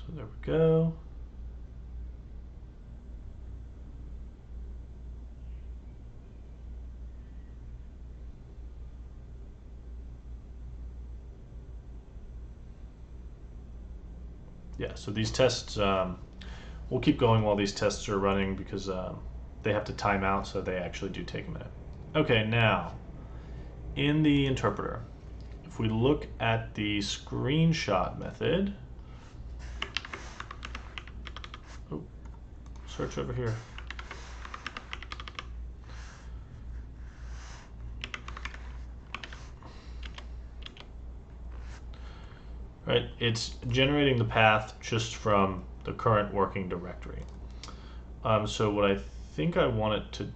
So there we go. Yeah, so these tests, we'll keep going while these tests are running because they have to time out, so they actually do take a minute. Okay, now in the interpreter, if we look at the screenshot method, oh, search over here. Right, it's generating the path just from the current working directory. So what I think I want it to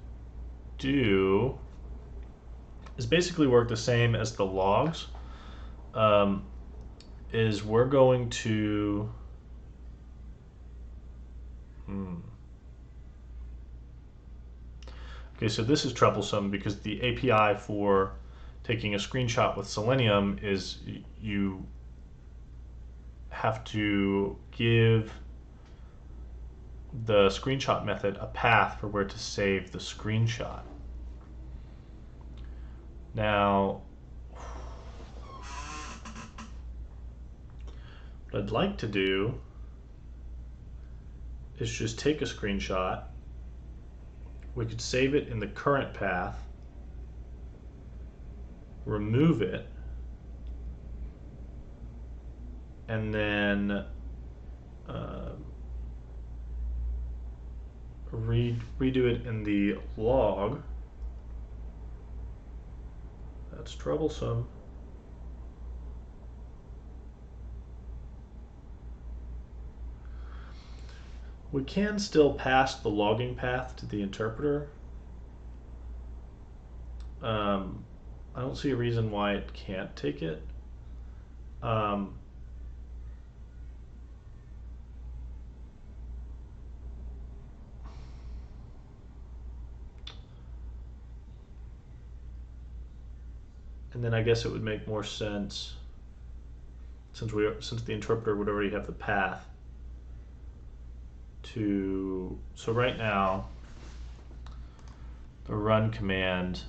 do is basically work the same as the logs. Is we're going to okay, so this is troublesome because the API for taking a screenshot with Selenium is you have to give the screenshot method a path for where to save the screenshot. Now, what I'd like to do is just take a screenshot. We could save it in the current path, remove it, and then redo it in the log. That's troublesome. We can still pass the logging path to the interpreter. I don't see a reason why it can't take it. And then I guess it would make more sense since the interpreter would already have the path to. So right now, the run command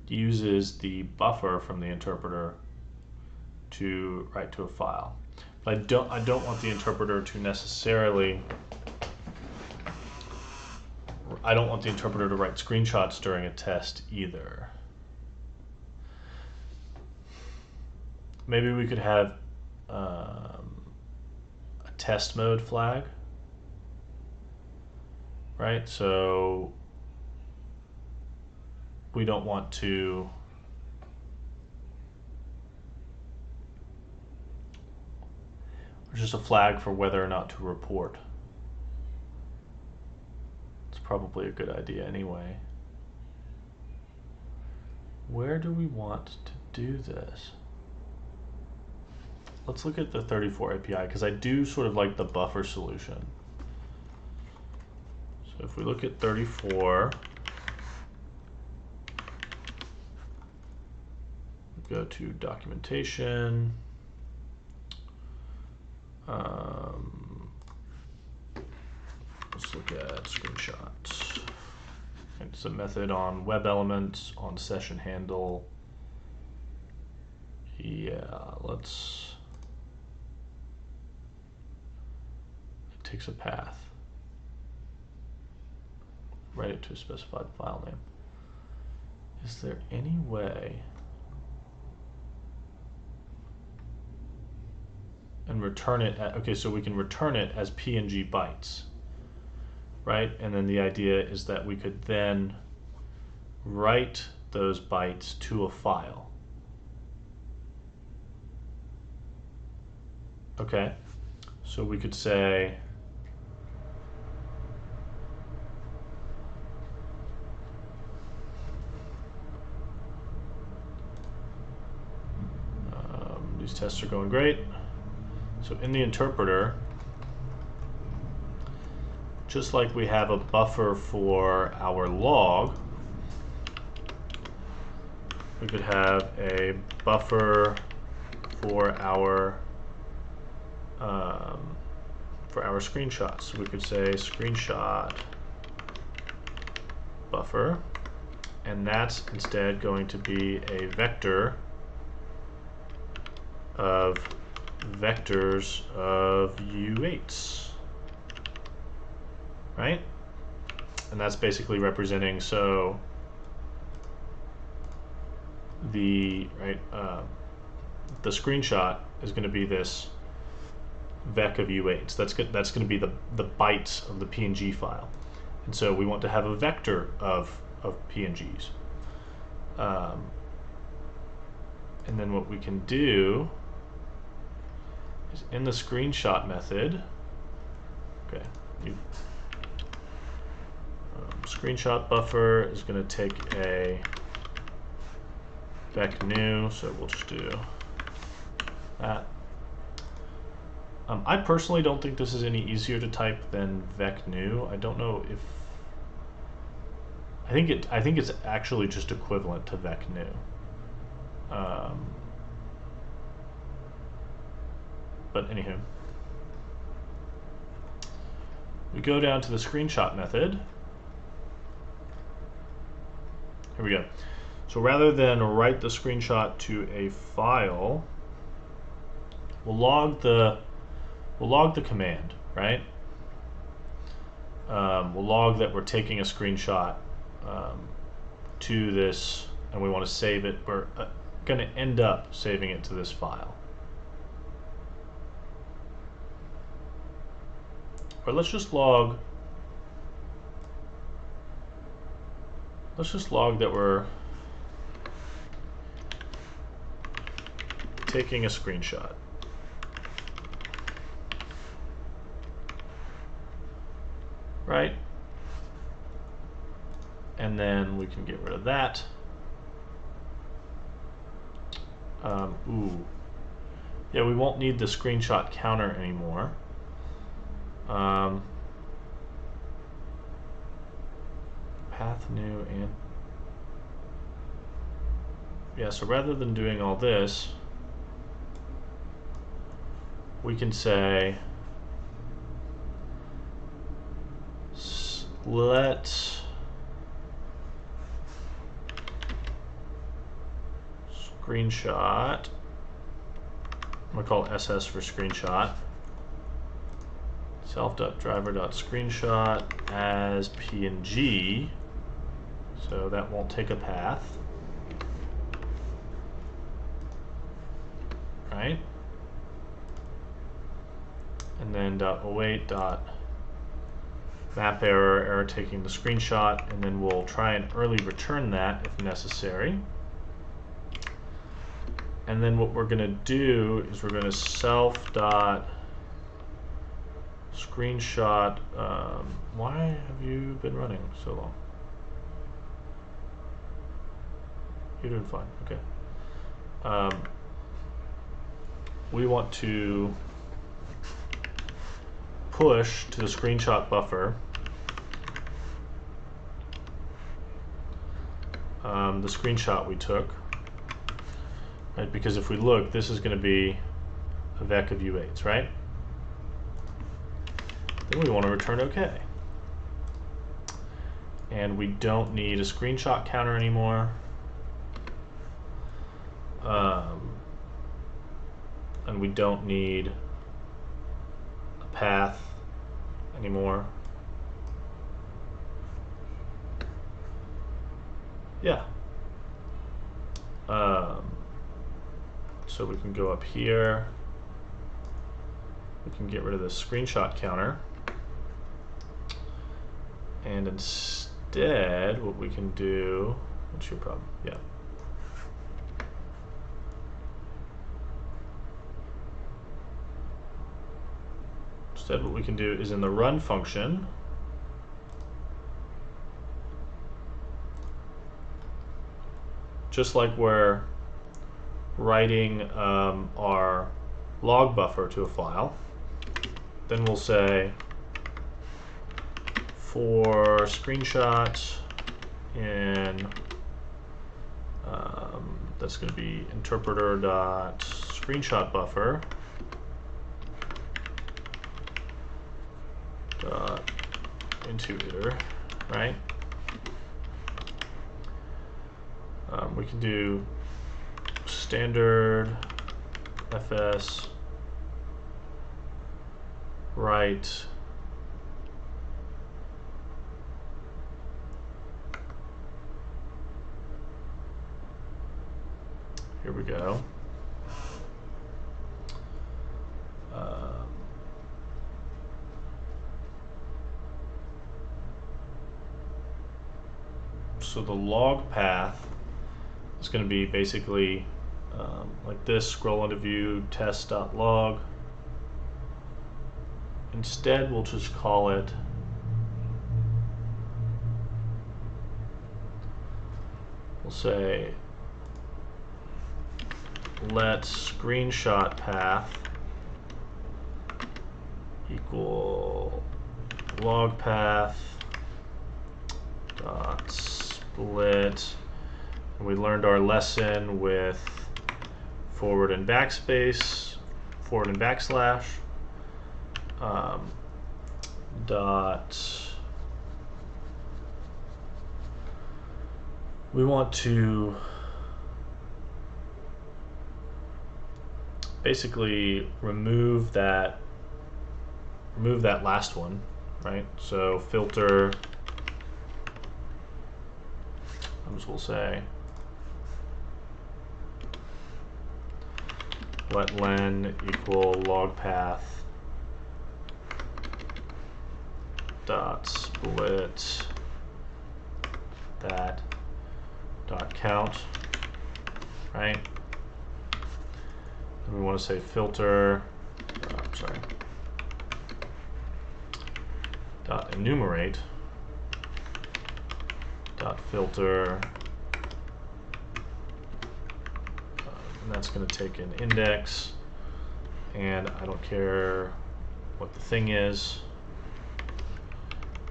uses the buffer from the interpreter to write to a file. But I don't want the interpreter to necessarily. I don't want the interpreter to write screenshots during a test either. Maybe we could have test mode flag, right? So we don't want to just a flag for whether or not to report. It's probably a good idea anyway. Where do we want to do this? Let's look at the 34 API, because I do sort of like the buffer solution. So if we look at 34, go to documentation. Let's look at screenshots. It's a method on web elements, on session handle. Yeah, let's. It takes a path. Write it to a specified file name. Is there any way? And return it at, okay, so we can return it as PNG bytes, right? And then the idea is that we could then write those bytes to a file. Okay, so we could say these tests are going great. So in the interpreter, just like we have a buffer for our log, we could have a buffer for our screenshots. So we could say screenshot buffer, and that's instead going to be a vector of vectors of U8s, right? And that's basically representing, so the the screenshot is going to be this vec of U8s. That's going to be the bytes of the PNG file, and so we want to have a vector of PNGs. And then what we can do is in the screenshot method, okay, screenshot buffer is going to take a vec new, so we'll just do that. I personally don't think this is any easier to type than vec new. I don't know if I think it's actually just equivalent to vec new. But anywho, we go down to the screenshot method. Here we go. So rather than write the screenshot to a file, we'll log the command, right? We'll log that we're taking a screenshot to this, and we want to save it. We're going to end up saving it to this file. Or let's just log that we're taking a screenshot. Right? And then we can get rid of that. Yeah, we won't need the screenshot counter anymore. Path new and yeah, so rather than doing all this, we can say let screenshot, I'm gonna call SS for screenshot, self.driver.screenshot as PNG, so that won't take a path, right? and then .08 map error taking the screenshot, and then we'll try and early return that if necessary. And then what we're going to do is we're going to self.screenshot. Why have you been running so long? You're doing fine. Okay. We want to push to the screenshot buffer the screenshot we took, right? Because if we look, this is going to be a vec of U8s, right? Then we want to return OK. And we don't need a screenshot counter anymore. And we don't need a path anymore. Yeah. So we can go up here. We can get rid of the screenshot counter. And instead, what we can do, what's your problem? Yeah. Instead, what we can do is in the run function, just like we're writing our log buffer to a file, then we'll say for screenshot in that's going to be interpreter.screenshot buffer into iter, right? We can do standard fs write here we go. So the log path is going to be basically like this, scroll into view test.log. Instead, we'll just call it we'll say let screenshot path equal log path dot split. And we learned our lesson with forward and backspace, forward and backslash, we want to basically remove that last one, right? So filter, we'll say let len equal log path dot split that dot count, right? And we want to say filter dot enumerate dot filter, and that's going to take an index, and I don't care what the thing is,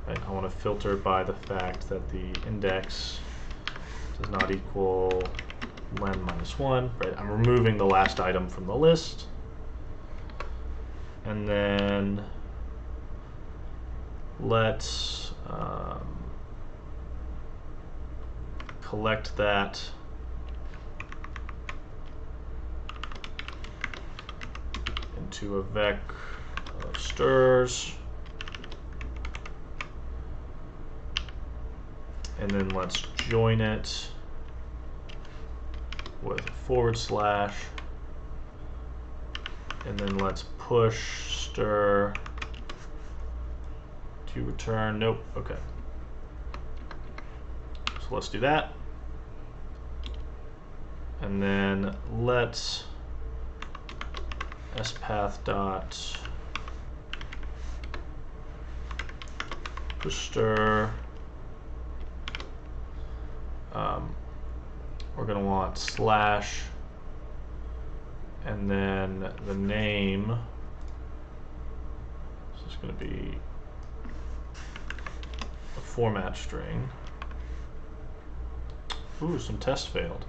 right? I want to filter by the fact that the index does not equal len minus 1, right? I'm removing the last item from the list, and then let's collect that into a vec of stirs, and then let's join it with a /, and then let's push stir to return. Nope. Okay. So let's do that. And then let's spath dot stir. We're going to want slash and then the name. So it's going to be a format string. Ooh, some tests failed.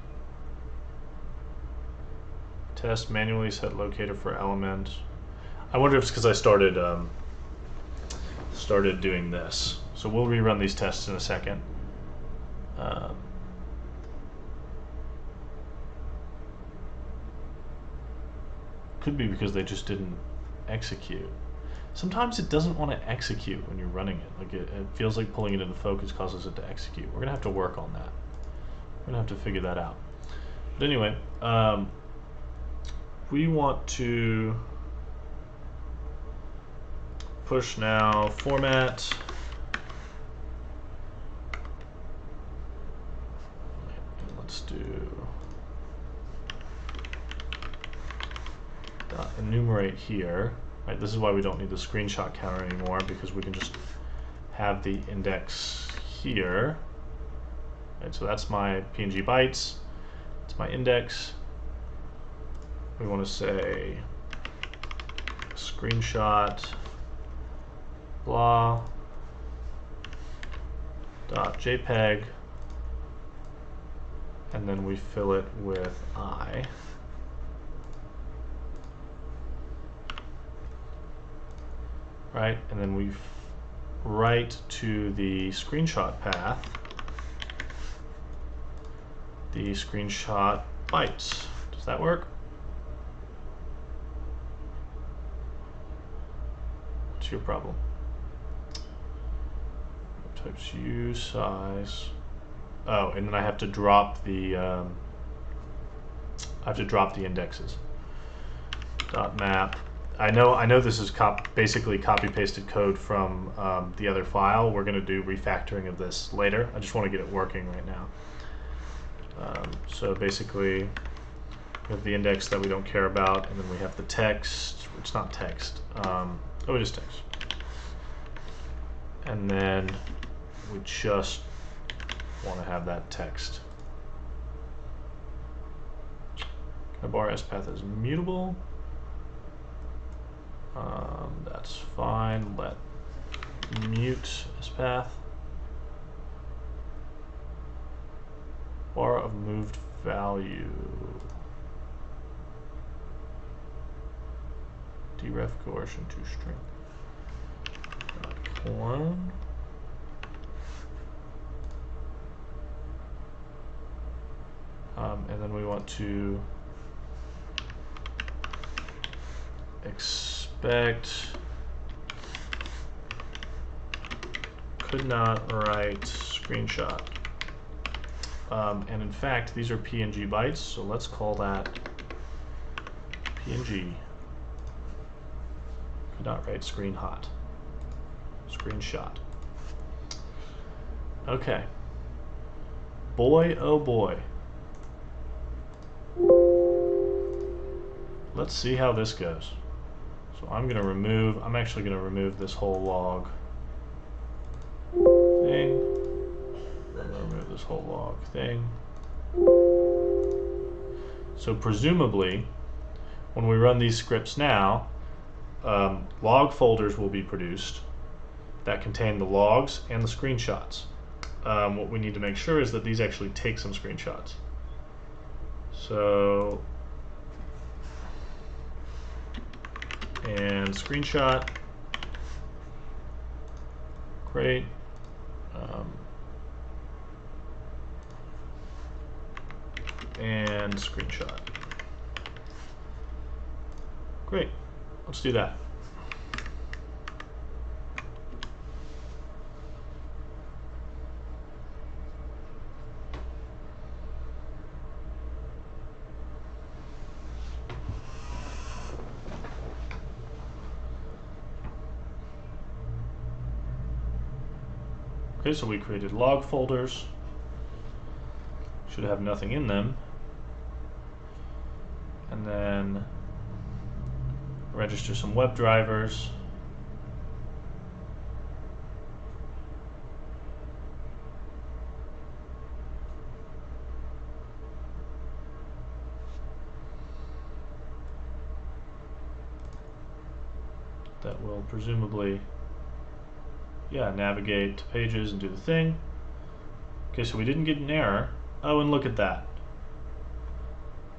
Test manually set locator for element. I wonder if it's because I started doing this. So we'll rerun these tests in a second. Could be because they just didn't execute. Sometimes it doesn't want to execute when you're running it. Like it feels like pulling it into focus causes it to execute. We're gonna have to work on that. We're gonna have to figure that out. But anyway, we want to push now format. Let's do enumerate here. Right, this is why we don't need the screenshot counter anymore, because we can just have the index here. Right, so that's my PNG bytes. It's my index. We want to say screenshot blah dot JPEG, and then we fill it with I. Right, and then we write to the screenshot path the screenshot bytes. Does that work? What's your problem? Types U size. Oh, and then I have to drop the indexes. Dot map. I know this is basically copy pasted code from the other file. We're going to do refactoring of this later. I just want to get it working right now. So basically, we have the index that we don't care about, and then we have the text. It's not text. Oh, it is text. And then we just want to have that text. Bar spath is mutable. That's fine. Let mute spath. Bar of moved value. Deref coercion to string. Clone. And then we want to expect could not write screenshot. And in fact, these are PNG bytes, so let's call that PNG. Could not write screenshot. Okay. Boy, oh boy. Let's see how this goes. So I'm actually going to remove this whole log thing. I'm going to remove this whole log thing. So presumably, when we run these scripts now, log folders will be produced that contain the logs and the screenshots. What we need to make sure is that these actually take some screenshots. So, and screenshot, great. And screenshot. Great, let's do that. Okay, so we created log folders. Should have nothing in them. And then register some web drivers. That will presumably, yeah, navigate to pages and do the thing. Okay, so we didn't get an error. Oh, and look at that.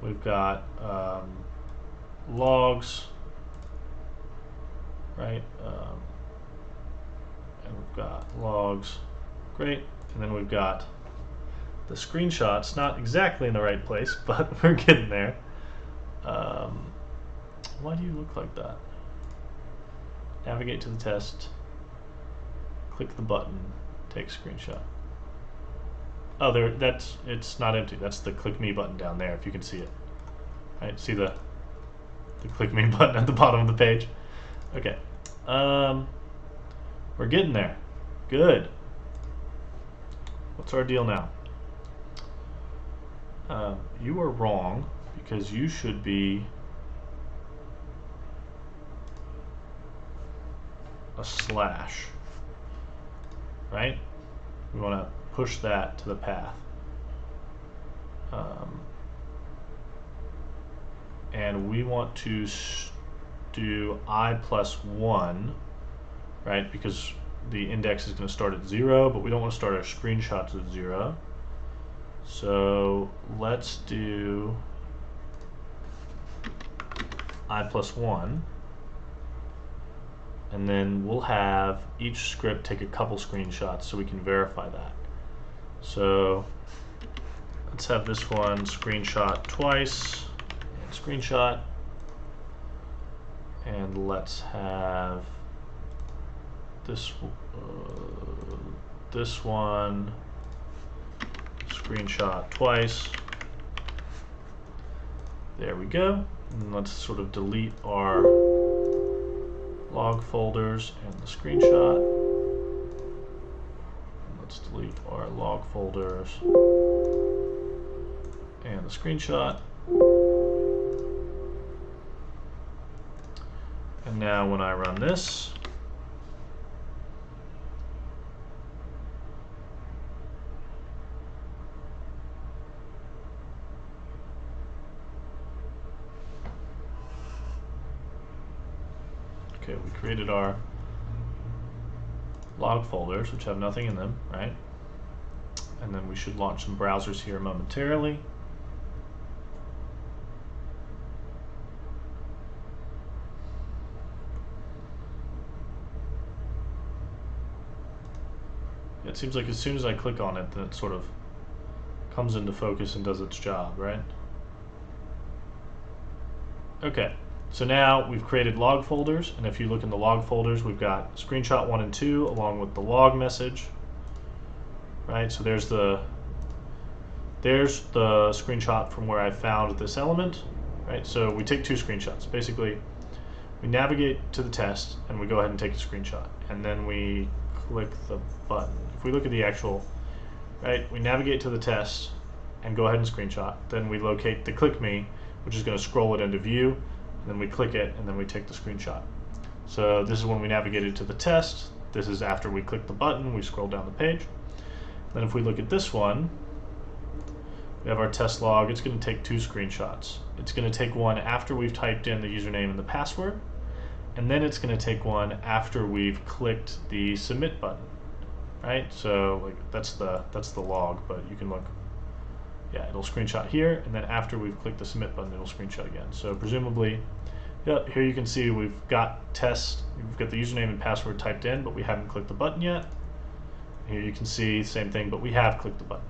We've got logs, right? And we've got logs. Great. And then we've got the screenshots, not exactly in the right place, but we're getting there. Why do you look like that? Navigate to the test, click the button, take a screenshot. Oh, there, it's not empty. That's the click me button down there, if you can see it. Right, see the click me button at the bottom of the page? Okay. We're getting there. Good. What's our deal now? You are wrong, because you should be a slash, right? We want to push that to the path. And we want to do I+1, right? Because the index is going to start at 0, but we don't want to start our screenshots at 0. So let's do I+1. And then we'll have each script take a couple screenshots so we can verify that. So let's have this one screenshot twice, and screenshot. And let's have this one screenshot twice. There we go. And let's sort of delete our log folders and the screenshot. Let's delete our log folders and the screenshot. And now when I run this, okay, we created our log folders, which have nothing in them, right? And then we should launch some browsers here momentarily. It seems like as soon as I click on it, then it sort of comes into focus and does its job, right? Okay. So now we've created log folders, and if you look in the log folders, we've got screenshot 1 and 2 along with the log message, right? So there's the screenshot from where I found this element, right? So we take 2 screenshots. Basically, we navigate to the test, and we go ahead and take a screenshot, and then we click the button. If we look at the actual, right, we navigate to the test and go ahead and screenshot. Then we locate the click me, which is going to scroll it into view. And then we click it, and then we take the screenshot. So this is when we navigated to the test. This is after we click the button, we scroll down the page. Then if we look at this one, we have our test log. It's going to take 2 screenshots. It's going to take one after we've typed in the username and the password, and then it's going to take one after we've clicked the submit button, right? So like that's the log, but you can look. Yeah, it'll screenshot here, and then after we've clicked the submit button, it'll screenshot again. So presumably, yeah, here you can see we've got test, we've got the username and password typed in, but we haven't clicked the button yet. Here you can see the same thing, but we have clicked the button.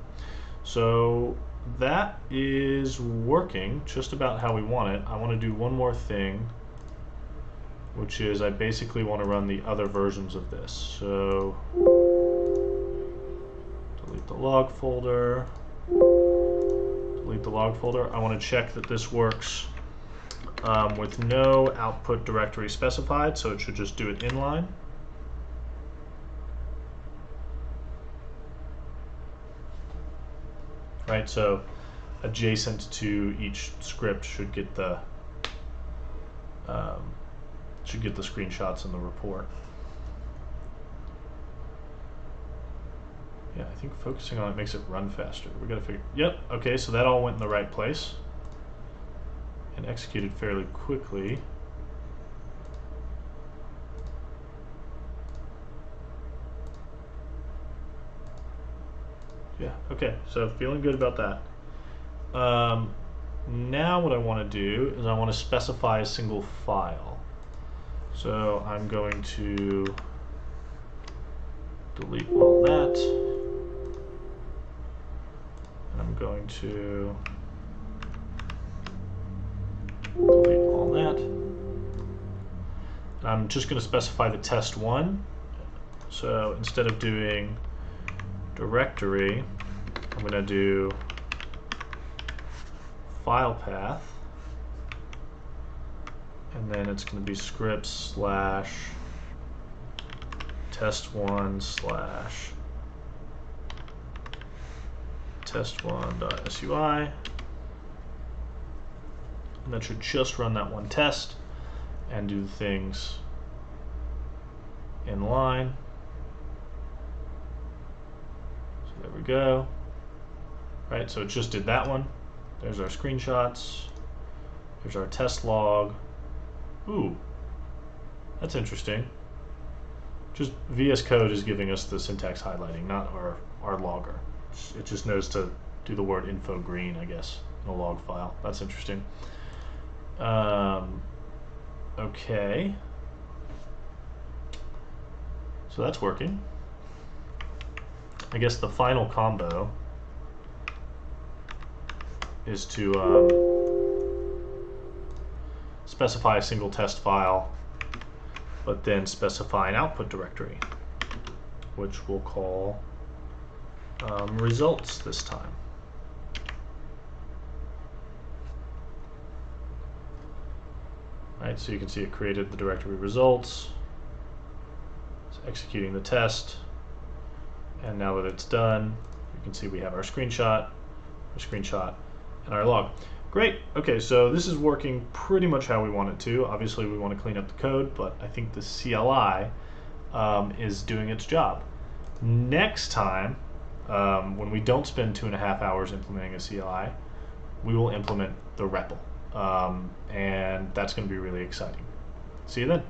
So that is working just about how we want it. I want to do one more thing, which is I basically want to run the other versions of this. So delete the log folder. Delete the log folder. I want to check that this works with no output directory specified, so it should just do it inline. right? So adjacent to each script should get the screenshots in the report. Yeah, I think focusing on it makes it run faster. We gotta figure. Yep. Okay, so that all went in the right place and executed fairly quickly. Yeah. Okay. So feeling good about that. Now what I want to do is I want to specify a single file. So I'm going to delete all that. And I'm going to delete all that. And I'm just going to specify the test one. So instead of doing directory, I'm going to do file path, and then it's going to be scripts / test1 / test1.sui, and that should just run that one test and do the things in line. So there we go. Right, so it just did that one. There's our screenshots. There's our test log. Ooh, that's interesting. Just VS Code is giving us the syntax highlighting, not our logger. It just knows to do the word info green, I guess, in a log file. That's interesting. Okay. So that's working. I guess the final combo is to specify a single test file, but then specify an output directory, which we'll call results this time. Right, so you can see it created the directory results. It's executing the test, and now that it's done, you can see we have our screenshot, and our log. Great. Okay, so this is working pretty much how we want it to. Obviously, we want to clean up the code, but I think the CLI is doing its job. Next time, when we don't spend 2.5 hours implementing a CLI, we will implement the REPL, and that's going to be really exciting. See you then.